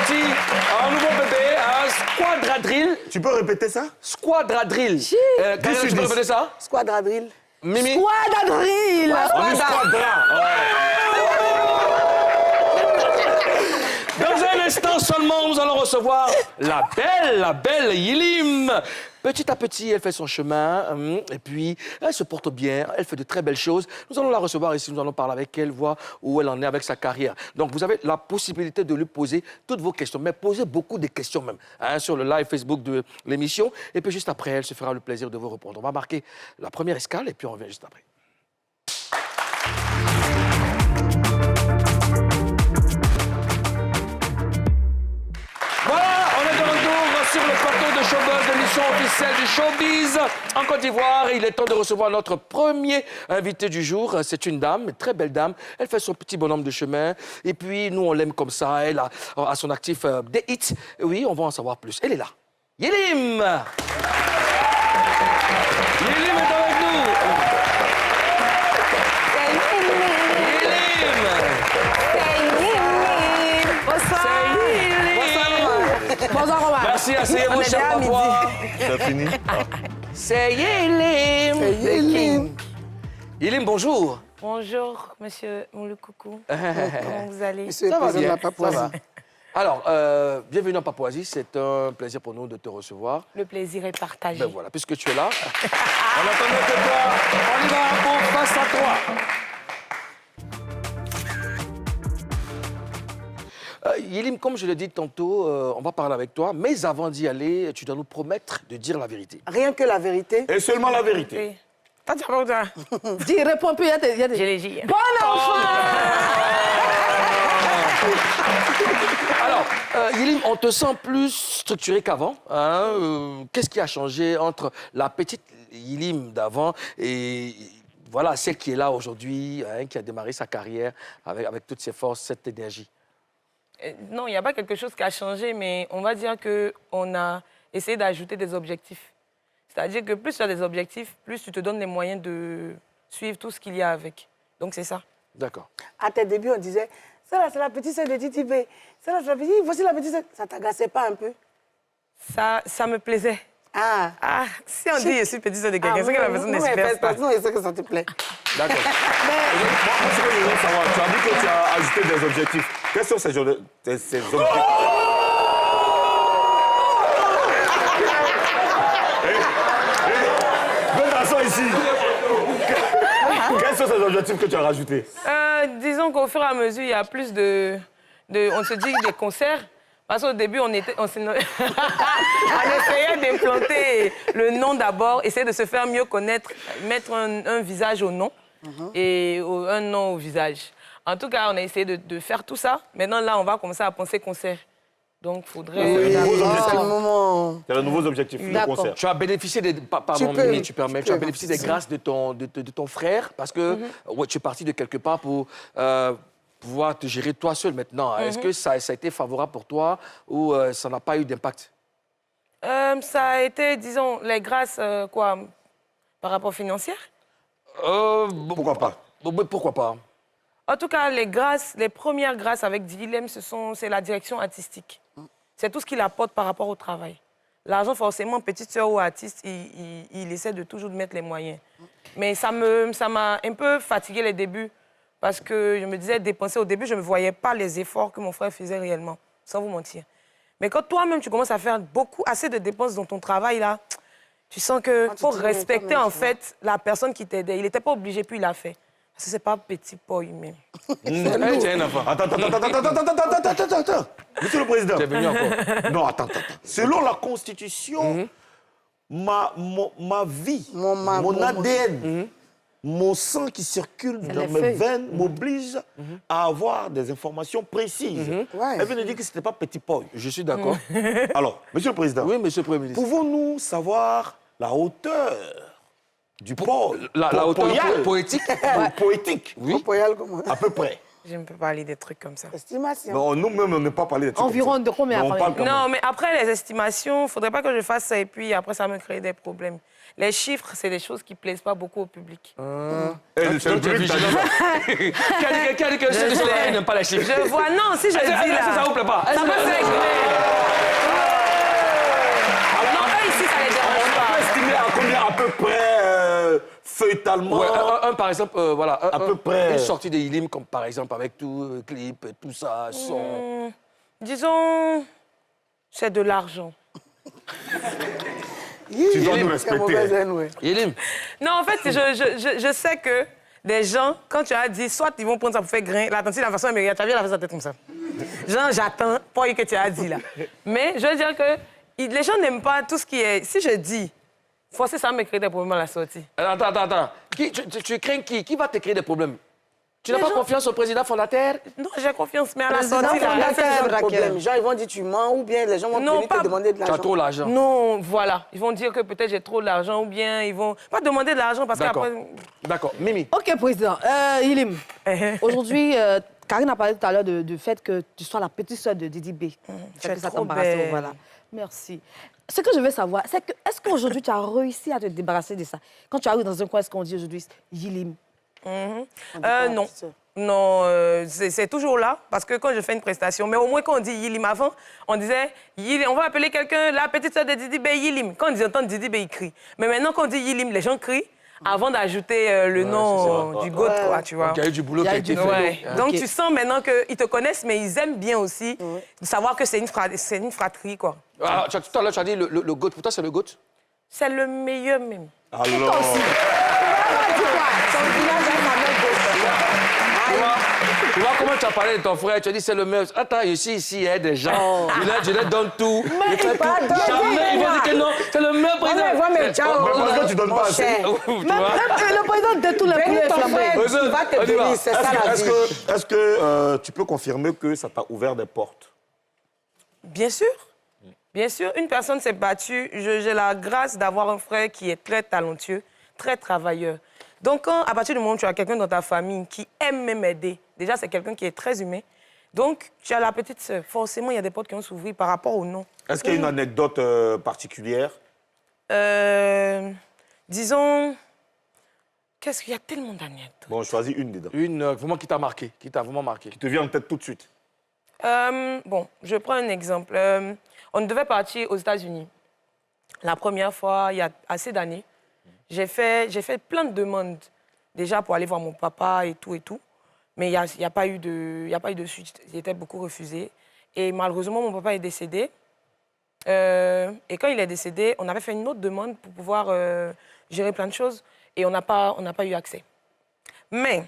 petit, un nouveau bébé, un squadradrill. Tu peux répéter ça? Squadradrill. Karina, tu peux répéter ça? Squadradrill. Mimi? Squadradrill. On est squadra. Dans un instant seulement, nous allons recevoir la belle Yilim. Petit à petit, elle fait son chemin, et puis elle se porte bien, elle fait de très belles choses. Nous allons la recevoir ici, nous allons parler avec elle, voir où elle en est avec sa carrière. Donc, vous avez la possibilité de lui poser toutes vos questions, mais posez beaucoup de questions même, sur le live Facebook de l'émission. Et puis, juste après, elle se fera le plaisir de vous répondre. On va marquer la première escale, et puis on revient juste après. Voilà, on est de retour sur le plateau de Showbuzz, l'émission officielle du Showbiz en Côte d'Ivoire. Il est temps de recevoir notre premier invité du jour. C'est une dame, une très belle dame. Elle fait son petit bonhomme de chemin. Et puis, nous, on l'aime comme ça. Elle a à son actif des hits. Et oui, on va en savoir plus. Elle est là. Yilim! Yilim est avec nous. Bonsoir, Omar. Merci, asseyez-vous, cher papa. C'est fini? C'est Yilim. C'est Yilim. Yilim, bonjour. Bonjour, monsieur Mouloukoukou. Comment vous allez? Monsieur Ça le va président de bien, la Papouasie. ça va. Alors, bienvenue en Papouasie. C'est un plaisir pour nous de te recevoir. Le plaisir est partagé. Ben voilà, puisque tu es là, on attendait que toi. On y va pour face à toi. Yilim, comme je l'ai dit tantôt, on va parler avec toi, mais avant d'y aller, tu dois nous promettre de dire la vérité. Rien que la vérité. Et seulement la vérité. Oui. Dis, réponds plus, il y a des... Je l'ai dit. Bon enfant. Alors, Yilim, on te sent plus structuré qu'avant. Qu'est-ce qui a changé entre la petite Yilim d'avant et voilà, celle qui est là aujourd'hui, qui a démarré sa carrière avec toutes ses forces, cette énergie? Non, il n'y a pas quelque chose qui a changé, mais on va dire qu'on a essayé d'ajouter des objectifs. C'est-à-dire que plus tu as des objectifs, plus tu te donnes les moyens de suivre tout ce qu'il y a avec. Donc, c'est ça. D'accord. À tes débuts, on disait, ça là, c'est la petite sœur de Titi B. Ça là, c'est la petite, voici la petite sœur. Ça t'agaçait pas un peu? Ça me plaisait. Ah. Ah, si on dit je suis petite sœur de quelqu'un, c'est que la personne n'espère pas. Non, je sais que ça te plaît. D'accord. Moi, ce que je veux savoir, tu as dit que tu as ajouté des objectifs. Quels sont ces objectifs? Deux garçons ici. Quels sont ces objectifs que tu as rajoutés? Disons qu'au fur et à mesure, il y a plus on se dit des concerts. Parce qu'au début, on essayait d'implanter le nom d'abord, essayer de se faire mieux connaître, mettre un visage au nom et un nom au visage. En tout cas, on a essayé de faire tout ça. Maintenant, là, on va commencer à penser concert. Donc, il faudrait... Oui, C'est le moment. C'est le nouveau objectif, le concert. Tu as bénéficié des... Pardon, Mimi, tu permets. Tu as bénéficié des grâces de ton frère parce que ouais, tu es parti de quelque part pour pouvoir te gérer toi seul maintenant. Est-ce que ça a été favorable pour toi ou ça n'a pas eu d'impact? Ça a été, disons, les grâces, quoi, par rapport financière. Pourquoi pas? Pourquoi pas? En tout cas, les premières grâces avec Dilem, c'est la direction artistique. C'est tout ce qu'il apporte par rapport au travail. L'argent, forcément, petite sœur ou artiste, il essaie de toujours mettre les moyens. Mais ça m'a un peu fatigué les débuts parce que je me disais dépenser. Au début, je ne voyais pas les efforts que mon frère faisait réellement, sans vous mentir. Mais quand toi-même, tu commences à faire assez de dépenses dans ton travail, là, tu sens que pour respecter, en fait, la personne qui t'aidait, il n'était pas obligé, puis il l'a fait. Parce que c'est pas petit pour lui-même. C'est un enfant. Attends. Monsieur le Président. Tu es venu encore. Non, attends. Selon la Constitution, ma vie, mon ADN, mon sang qui circule dans mes veines m'oblige à avoir des informations précises. Elle vient de dire que ce n'était pas petit Paul. Je suis d'accord. Alors, Monsieur le Président, Oui, monsieur le Premier ministre. pouvons-nous savoir la hauteur du pôle La hauteur poétique? Poétique. Oui. Poyal, comment? À peu près. Je ne peux pas parler des trucs comme ça. Estimation. Non, nous-mêmes, on n'est pas parlé de trucs Environ comme ça. de combien Mais on après? parle quand même. Non, mais après les estimations, il ne faudrait pas que je fasse ça et puis après ça me crée des problèmes. Les chiffres, c'est des choses qui ne plaisent pas beaucoup au public. Eh, c'est le public, t'as dit ça. Qui a dit que ceux de son oreille n'aiment pas les chiffres? Je vois, non, si je dis là... Ça vous plaît pas? Ça me fait non, eux ici, ça les dérange On pas. peut estimer à combien à peu près, feuilletalement. Ouais, par exemple, voilà, À peu près. une sortie de Yilim, comme par exemple avec tout clip, tout ça, son. Disons, c'est de l'argent. Tu dois nous C'est mauvaise respecter. haine, ouais. Yilim, Non, en fait, je sais que des gens, quand tu as dit, soit ils vont prendre ça pour faire grain, là, attention, la façon américaine, tu as vu la façon de tête comme ça. Genre, j'attends, pas que tu as dit là. Mais je veux dire que les gens n'aiment pas tout ce qui est... Si je dis, forcément, ça va me créer des problèmes à la sortie. attends. Tu crains qui? Qui va te créer des problèmes? Tu n'as Les pas gens- confiance au président fondateur? Non, j'ai confiance, mais à la Président sortie, là, fondateur, c'est le Raquel. problème. Genre, ils vont dire tu mens ou bien les gens vont Non, venir pas- te demander de Tu as l'argent. trop l'argent. Non, voilà. Ils vont dire que peut-être j'ai trop d'argent ou bien ils vont pas demander de l'argent parce D'accord. qu'après... D'accord. Mimi. Ok, président. Yilim, aujourd'hui, Karine a parlé tout à l'heure du fait que tu sois la petite sœur de Didi B. tu es que ça trop t'embarrasse, belle. voilà. Merci. Ce que je veux savoir, c'est que est-ce qu'aujourd'hui tu as réussi à te débarrasser de ça? Quand tu arrives dans un coin, est-ce qu'on dit aujourd'hui Yilim? Non. Non, c'est toujours là, parce que quand je fais une prestation, mais au moins quand on dit Yilim avant, on disait, Yilim, on va appeler quelqu'un, la petite sœur de Didi B, Yilim. Quand ils entendent Didi B, ils crient. Mais maintenant qu'on dit Yilim, les gens crient avant d'ajouter le nom du goat, quoi, tu vois. Il y a eu du boulot qui a été fait. Ouais. Donc Ok. tu sens maintenant qu'ils te connaissent, mais ils aiment bien aussi de savoir que c'est une fratrie, quoi. Ah, tout à l'heure, tu as dit le GOAT. Pour toi, c'est le GOAT? C'est le meilleur même. Alors, Tu vois comment tu as parlé de ton frère, tu as dit c'est le meilleur. Attends, ici, il y a des gens. Je leur donne tout. Il fait tout. Jamais ils vont dire que non, c'est le meilleur président. mais parce que tu donnes pas assez. Tu vois? Le président de tous les Bénis poulets ton flambés. frère, tu vas te bénir, c'est ça la vie. Est-ce que tu peux confirmer que ça t'a ouvert des portes? Bien sûr. Bien sûr, une personne s'est battue. J'ai la grâce d'avoir un frère qui est très talentueux, très travailleur. Donc, à partir du moment où tu as quelqu'un dans ta famille qui aime même aider, déjà, c'est quelqu'un qui est très humain. Donc, tu as la petite sœur. Forcément, il y a des portes qui vont s'ouvrir par rapport au nom. Est-ce qu'il y a une anecdote particulière? Disons... Qu'est-ce qu'il y a tellement d'anecdotes. Bon, choisis une dedans. Une vraiment qui t'a marqué, qui t'a vraiment marqué. Qui te vient en tête tout de suite. Bon, je prends un exemple. On devait partir aux États-Unis. La première fois, il y a assez d'années, j'ai fait plein de demandes déjà pour aller voir mon papa et tout. Mais il n'y a pas eu de suite. J'ai été beaucoup refusé. Et malheureusement, mon papa est décédé. Et quand il est décédé, on avait fait une autre demande pour pouvoir gérer plein de choses. Et on n'a pas eu accès. Mais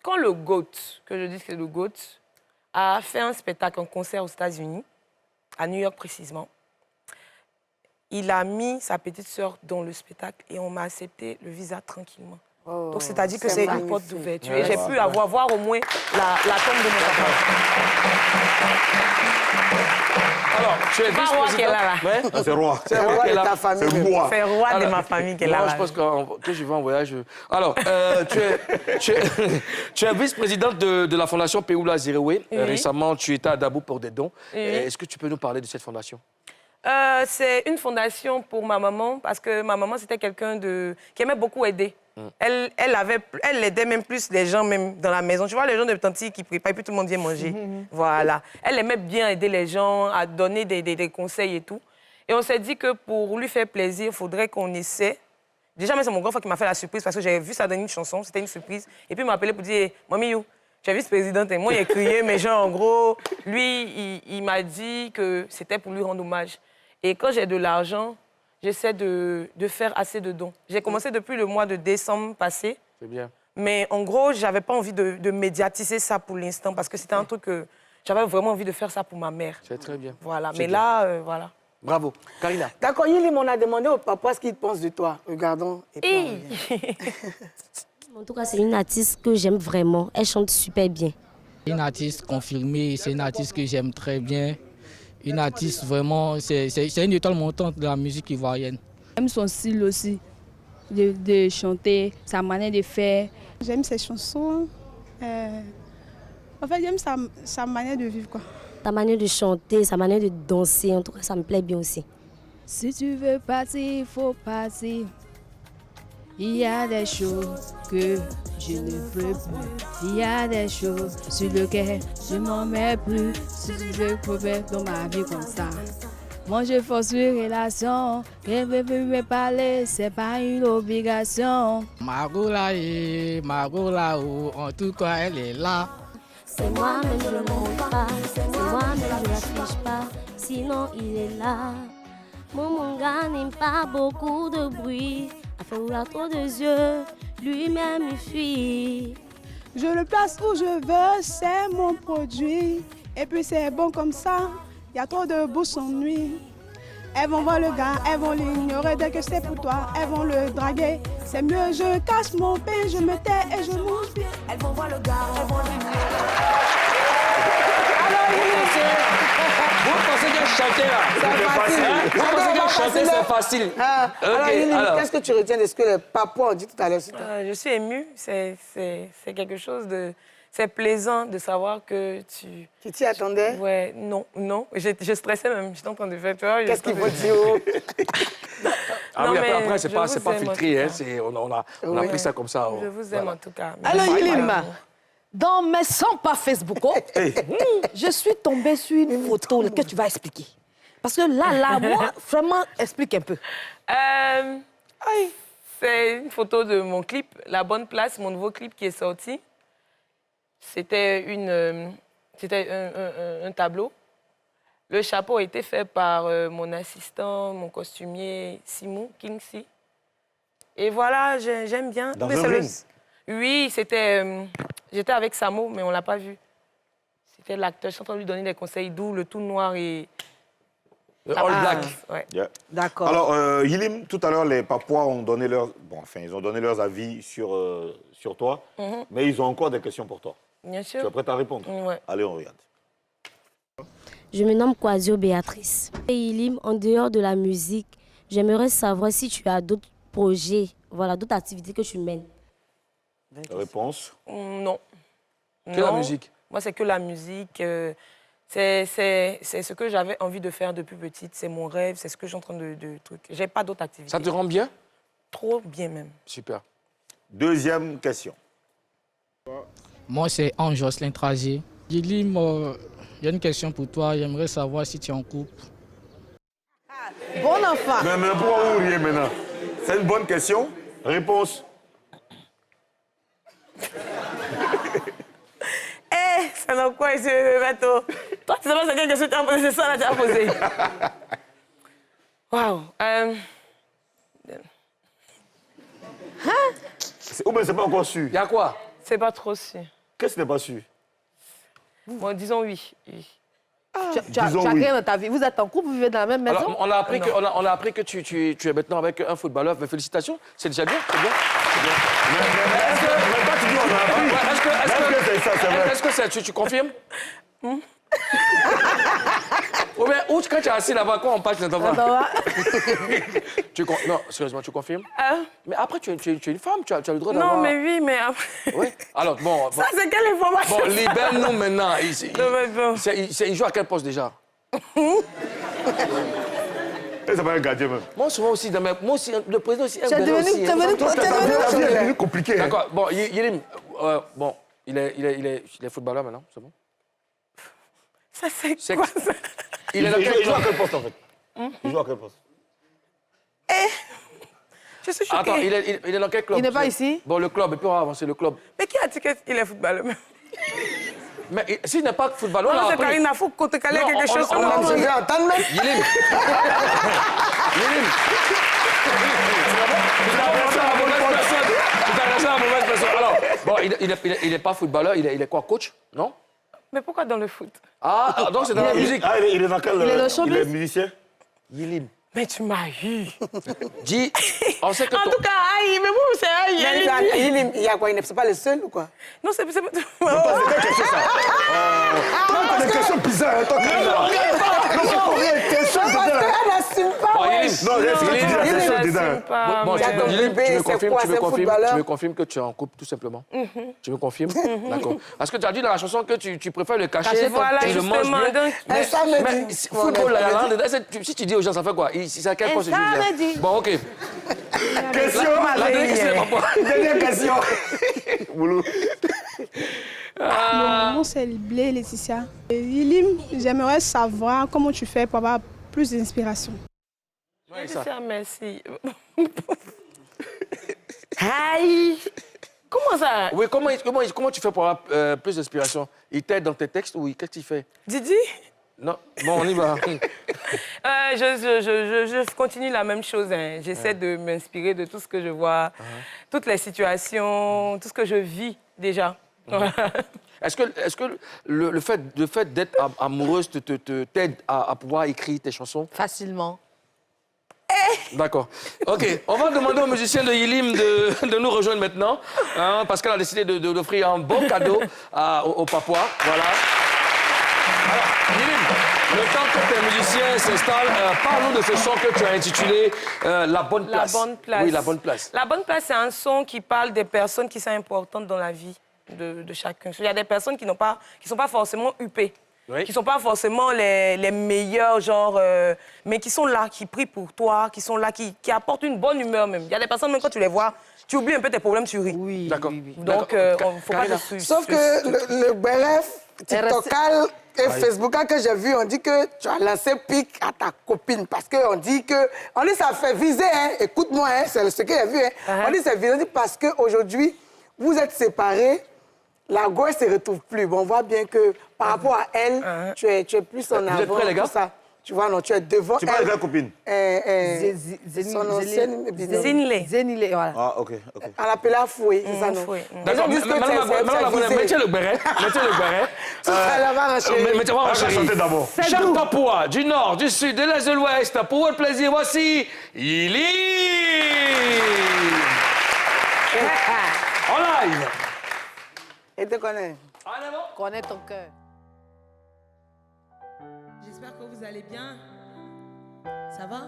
quand le GOAT, que je dis que c'est le GOAT, a fait un spectacle, un concert aux États-Unis, à New York précisément, il a mis sa petite sœur dans le spectacle et on m'a accepté le visa tranquillement. Donc, c'est-à-dire que c'est une porte d'ouverture. Et j'ai pu voir au moins la tombe de mon papa. Alors, tu es pas roi qui est là, là. Ouais. Ah, c'est roi. C'est roi qui est de là. ta famille. C'est moi. C'est roi de Alors, ma famille qui est là. Moi, là. je pense que je vais en voyage. Alors, tu es vice-présidente de la fondation Peoula Zirewe. Oui. Récemment, tu étais à Dabou pour des dons. Oui. Est-ce que tu peux nous parler de cette fondation? C'est une fondation pour ma maman, parce que ma maman, c'était quelqu'un qui aimait beaucoup aider. Elle aidait même plus les gens même dans la maison. Tu vois, les gens de Tanti qui préparent, et puis tout le monde vient manger. Voilà. Elle aimait bien aider les gens, à donner des conseils et tout. Et on s'est dit que pour lui faire plaisir, il faudrait qu'on essaie. Déjà, même c'est mon grand frère qui m'a fait la surprise, parce que j'avais vu ça dans une chanson, c'était une surprise. Et puis il m'a appelé pour dire « Mamie, you, tu es vice-présidente. » Et moi, il a crié, mais genre, en gros, lui, il m'a dit que c'était pour lui rendre hommage. Et quand j'ai de l'argent, j'essaie de faire assez de dons. J'ai commencé depuis le mois de décembre passé. C'est bien. Mais en gros, je n'avais pas envie de médiatiser ça pour l'instant parce que c'était un truc que j'avais vraiment envie de faire ça pour ma mère. C'est très bien. Voilà. C'est Mais bien. là, voilà. Bravo. Karina. D'accord, Yilim, on a demandé au papa ce qu'il pense de toi. Regardons. Et puis on revient. En tout cas, c'est une artiste que j'aime vraiment. Elle chante super bien. Une artiste confirmée, c'est une artiste que j'aime très bien. Une artiste vraiment, c'est une étoile montante de la musique ivoirienne. J'aime son style aussi, de chanter, sa manière de faire. J'aime ses chansons. En fait, j'aime sa manière de vivre, quoi. Ta manière de chanter, sa manière de danser, en tout cas, ça me plaît bien aussi. Si tu veux partir, il faut partir. Il y a des choses que je ne veux plus. Il y a des choses sur lesquelles je m'en mets plus. Si tu veux problème dans ma vie comme ça. Moi, je force une relation. Elle veut plus me parler, c'est pas une obligation. Margot là-haut, en tout cas, elle est là. C'est moi-même, je ne le montre pas. C'est moi-même, je ne l'affiche pas. Sinon, il est là. Mon gars n'aime pas beaucoup de bruit. Afin où il a trop de yeux, lui-même il fuit. Je le place où je veux, c'est mon produit. Et puis c'est bon comme ça, il y a trop de bouches en nuit. Elles vont voir le gars, elles vont l'ignorer dès que c'est pour toi, elles vont le draguer. C'est mieux, je cache mon pain, je me tais et je mange bien. Elles vont voir le gars, elles vont l'ignorer. Vous pensez qu'elle chantait là? C'est facile. Hein? Vous pensez qu'elle chantait, c'est facile? Alors, Yéline, qu'est-ce que tu retiens de ce que les papous ont dit tout à l'heure? Je suis émue. C'est quelque chose de... C'est plaisant de savoir que tu... Tu t'y attendais? Ouais, non. Je stressais même. J'étais en train de faire, tu vois. Qu'est-ce qu'il faut dire? Ah oui, après, c'est pas aime, filtré. Hein, on a pris ça comme ça. Je vous aime en tout cas. Alors, Yéline, dans mes 100 pages Facebook, je suis tombée sur une photo que tu vas expliquer. Parce que là, moi, vraiment, explique un peu. C'est une photo de mon clip, La Bonne Place, mon nouveau clip qui est sorti. C'était un tableau. Le chapeau a été fait par mon assistant, mon costumier, Simon Kingsley. Et voilà, j'aime bien. Dans un ring? Oui, c'était... J'étais avec Samo, mais on ne l'a pas vu. C'était l'acteur. Je suis en train de lui donner des conseils, d'où le tout noir et... All black. Ouais. Yeah. D'accord. Alors, Yilim, tout à l'heure, les Papouas ont donné ils ont donné leurs avis sur toi, mais ils ont encore des questions pour toi. Bien sûr. Tu es prête à répondre? Ouais. Allez, on regarde. Je me nomme Kwasio Béatrice. Et Ilim, en dehors de la musique, j'aimerais savoir si tu as d'autres projets, voilà, d'autres activités que tu mènes. Réponse? Non. Que la musique? Moi, c'est que la musique. C'est ce que j'avais envie de faire depuis petite. C'est mon rêve, c'est ce que je suis en train de truc. J'ai pas d'autres activités. Ça te rend bien? Trop bien même. Super. Deuxième question. Moi, c'est Ange Jocelyn Tragier. Yilim, il y a une question pour toi. J'aimerais savoir si tu es en couple. Bon enfant. Mais pourquoi vous riez maintenant? C'est une bonne question. Réponse? Ça n'a quoi, ce bateau? Toi, tu sais pas c'est quelle question tu as posée, c'est ça là, tu as posé. Waouh. Ou bien c'est pas encore sûr? Il y a quoi? C'est pas trop sûr. Qu'est-ce que n'est pas sûr? Bon, disons oui. Tu as rien dans ta vie. Vous êtes en couple, vous vivez dans la même maison? Alors, on a appris que tu es maintenant avec un footballeur. Mais félicitations, c'est déjà bien. C'est bien. Est-ce que tu confirmes? Ou bien, quand tu es assis là-bas, quand on passe dans ton Non, sérieusement, tu confirmes? Mais après, tu es une femme, tu as le droit d'avoir... Non, mais oui, mais après... Oui. Alors, bon... Ça, c'est quelle information? Bon, libère-nous maintenant. Il joue à quel poste déjà? Ça va être gardien même. Moi aussi, le président aussi... Tu es devenu compliqué. D'accord. Bon, Yilim, bon, il est footballeur maintenant, c'est bon? Ça, c'est quoi, ça? Il joue à quel poste, en fait? Il joue à quel poste? Je suis choquée. Attends, il est dans quel club? Il n'est pas ici? Bon, le club, et puis on va avancer le club. Mais qui a dit qu'il est footballeur? Mais s'il n'est pas footballeur, non, c'est Karine, il faut te caler quelque chose. On a Je vais entendre même. Yilim. Yilim. Tu t'as adressé à la mauvaise personne. Alors, bon, il n'est pas footballeur, il est quoi, coach? Non? Mais pourquoi dans le foot? Ah, donc c'est dans la musique. Ah, il est dans quel... Il est dans le showbiz? Il est musicien? Yilim. Mais tu m'as eu. Dis, on sait que En tout cas, aïe, mais vous, c'est aïe. Il y a quoi? C'est pas le seul ou quoi? Non, c'est... C'est des questions bizarres, hein, toi, Elle n'assume pas, ouais. Non, c'est ce que tu dis, la question dedans. Bon, mais- tu me confirmes que tu es en couple, tout simplement. Tu me confirmes? D'accord. Parce que tu as dit dans la chanson que tu préfères le cacher, Voilà, tu le manges justement, bien. donc- Mais, ça me mais dit. football, la langue dedans, si tu dis aux gens, ça fait quoi? C'est à quel point ce ça jeu-là? me dit. Bon, OK. Question. La dernière question, c'est pas Dernière question. Boulot. Mon nom, c'est Blé Laetitia. Yilim, j'aimerais savoir comment tu fais pour avoir plus d'inspiration. Ouais, ça. Merci. Aïe. Comment ça? Oui, comment tu fais pour avoir plus d'inspiration? Il t'aide dans tes textes ou qu'est-ce qu'il fait? Didi? Non. Bon, on y va. Je continue la même chose. Hein. J'essaie de m'inspirer de tout ce que je vois, toutes les situations, tout ce que je vis déjà. Est-ce que le fait d'être amoureuse t'aide à pouvoir écrire tes chansons? Facilement. D'accord. OK. On va demander aux musiciens de Yilim de nous rejoindre maintenant, hein, parce qu'elle a décidé d'offrir un bon cadeau aux Papois. Voilà. Alors, Yilim, le temps que tes musiciens s'installent, parle-nous de ce son que tu as intitulé La Bonne Place. La Bonne Place. Oui, La Bonne Place. La Bonne Place, c'est un son qui parle des personnes qui sont importantes dans la vie de chacun. Il y a des personnes qui sont pas forcément huppées. Oui. Qui ne sont pas forcément les meilleurs, genre, mais qui sont là, qui prient pour toi, qui sont là, qui apportent une bonne humeur même. Il y a des personnes, même quand tu les vois, tu oublies un peu tes problèmes, tu ris. Oui. D'accord. Donc, il ne faut pas te suivre. Sauf que le bref, TikTokal et Facebookal que j'ai vu, on dit que tu as lancé pic à ta copine. Parce qu'on dit que... On dit ça fait viser, hein. Écoute-moi, hein, c'est ce que j'ai vu. Hein. On dit c'est viser, on dit parce qu'aujourd'hui, vous êtes séparés, la gauche ne se retrouve plus. Bon, on voit bien que par rapport à elle, tu es plus en avant. Vous êtes prêts, les gars? tout ça. Tu vois, non, tu es devant Tu elle. parles de la copine? Son ancienne... Zénilé, voilà. Ah, OK. On l'appelait Foué, c'est ça, non? D'accord. Maintenant, mettez le béret. Mettez le béret. Tout ça, là, va enchérir. Mettez-moi en chérie. Chantez d'abord. Chers Papois, du nord, du sud, de l'est, de l'ouest, pour votre plaisir, voici Yilim. En live. Et te connais. Connais ton cœur. J'espère que vous allez bien. Ça va?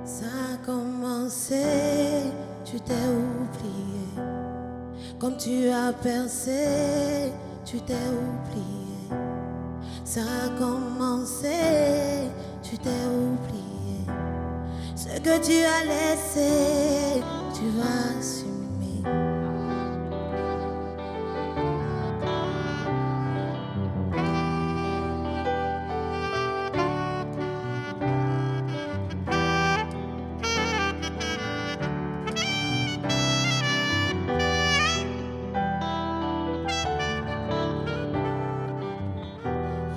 Ça a commencé, tu t'es oublié. Comme tu as percé, tu t'es oublié. Ça a commencé, tu t'es oublié. Ce que tu as laissé, tu vas assumer.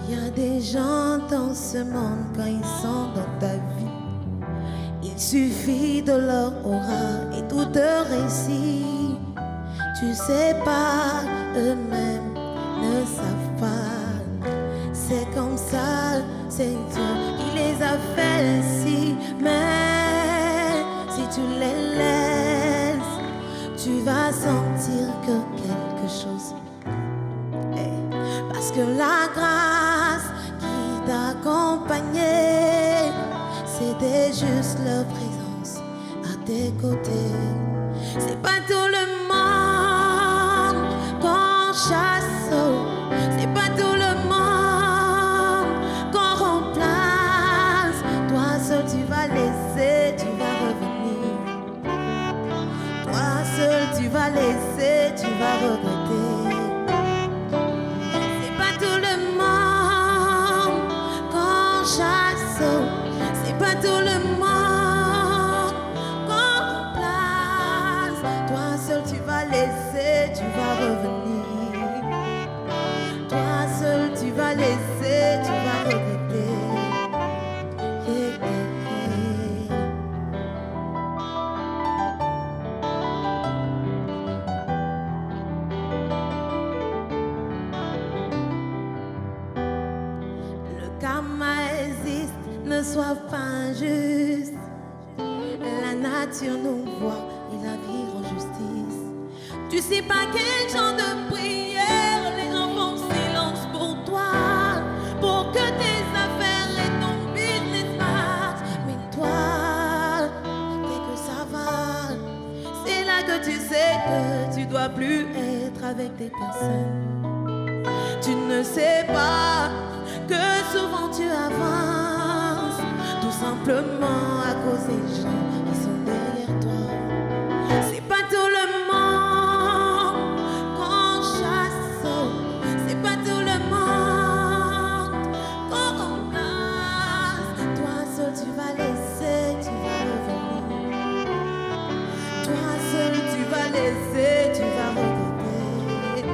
Il y a des gens dans ce monde quand ils sont dans ta vie. Il suffit de leur aura et tout te réussit. Tu sais pas, eux-mêmes ne savent pas. C'est comme ça, c'est Dieu qui les a fait ainsi. Mais si tu les laisses, tu vas sentir que quelque chose. Parce que la grâce qui t'accompagnait, c'était juste leur présence à tes côtés. C'est pas tout le monde qu'on chasse, c'est pas tout le monde qu'on remplace. Toi seul tu vas laisser, tu vas revenir. Toi seul tu vas laisser, tu vas regretter. C'est pas tout le monde qu'on remplace. Toi seul laisser, tu vas regretter. Yeah, yeah, yeah. Le karma existe, ne sois pas injuste. La nature nous voit et la vie rend justice. Tu sais pas quel genre de prière les gens font silence pour toi, pour que tes affaires et ton business marchent. Mais toi, dès que ça va, c'est là que tu sais que tu dois plus être avec des personnes. Tu ne sais pas que souvent tu avances, tout simplement à cause des gens qui sont derrière toi. C'est pas tout le monde qu'on chasse, c'est pas tout le monde qu'on remplace. Toi seul tu vas laisser, tu vas revenir. Toi seul tu vas laisser, tu vas regretter.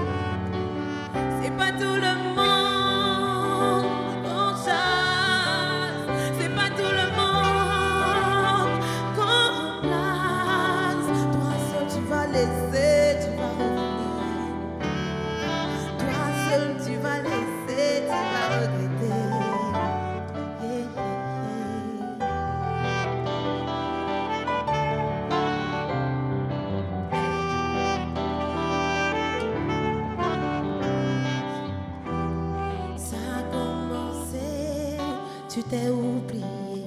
C'est pas tout le monde qu'on chasse, c'est pas tout le monde qu'on remplace. Toi seul tu vas laisser, tu vas revenir. Toi seul tu vas laisser, tu vas regretter. Yeah, yeah, Ça a commencé, tu t'es oublié.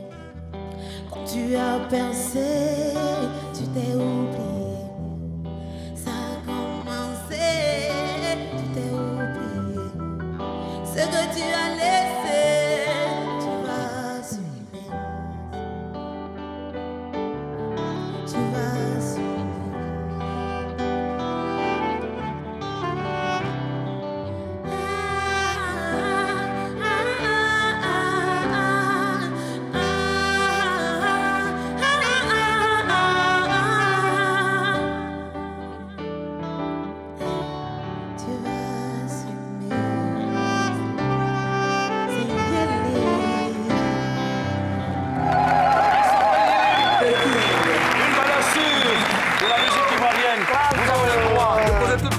Quand tu as percé, tu t'es oublié. Ça a commencé, tu t'es oublié. Ce que tu as laissé, tu vas assumer. Tu vas assumer. Tu vas assumer. C'est Une valeur sûre de la musique ivoirienne. Vous avez le droit de poser tout.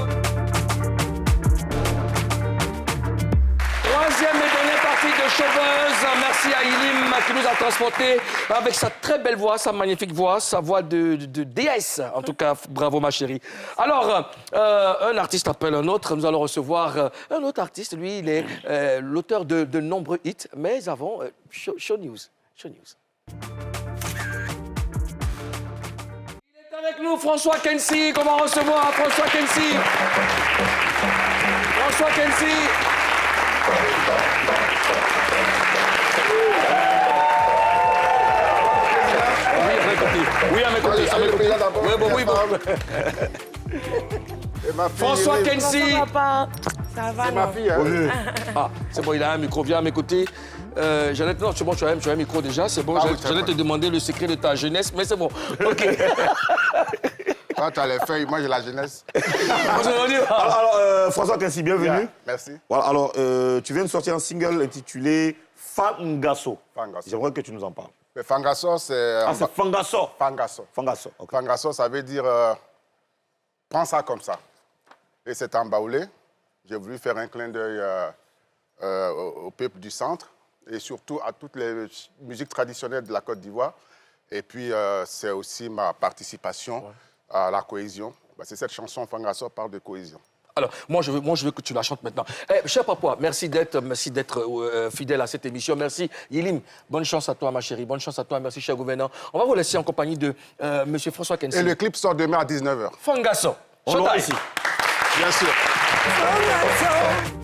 Troisième et dernière partie de Showbuzz. Merci à Ilim qui nous a transportés avec sa très belle voix, sa magnifique voix, sa voix de déesse. En tout cas, bravo ma chérie. Alors, un artiste appelle un autre. Nous allons recevoir un autre artiste. Lui, il est l'auteur de nombreux hits. Mais avant, Show News. Show News. Avec nous, François Kensi. Comment recevoir François Kensi? François Kensi. Oui, à mes côtés. Oui, bon, oui, bon. François Kensi. Ça va, C'est ma fille, hein. Ah, c'est bon, il a un micro. Viens à mes côtés. Non, c'est bon, tu as un micro déjà. C'est bon, j'allais te demander le secret de ta jeunesse, mais c'est bon. OK. Toi, tu as les feuilles, moi j'ai la jeunesse. Alors, François Kensi, bienvenue. Yeah, merci. Voilà, alors, tu viens de sortir un single intitulé Fangaso. J'aimerais que tu nous en parles. Le Fangaso, c'est... Ah, c'est Fangaso. Fangaso. Fangaso, ok. Fangaso, ça veut dire prends ça comme ça. Et c'est en baoulé. J'ai voulu faire un clin d'œil au peuple du centre et surtout à toutes les musiques traditionnelles de la Côte d'Ivoire. Et puis, c'est aussi ma participation à la cohésion. C'est cette chanson Fangaso parle de cohésion. Alors, moi je veux que tu la chantes maintenant. Cher papa, merci d'être fidèle à cette émission. Merci, Yilim. Bonne chance à toi, ma chérie. Bonne chance à toi. Merci, cher gouverneur. On va vous laisser en compagnie de M. François Kensi. Et le clip sort demain à 19h. Fangaso. On l'aura ici. Bien sûr. Fangaso.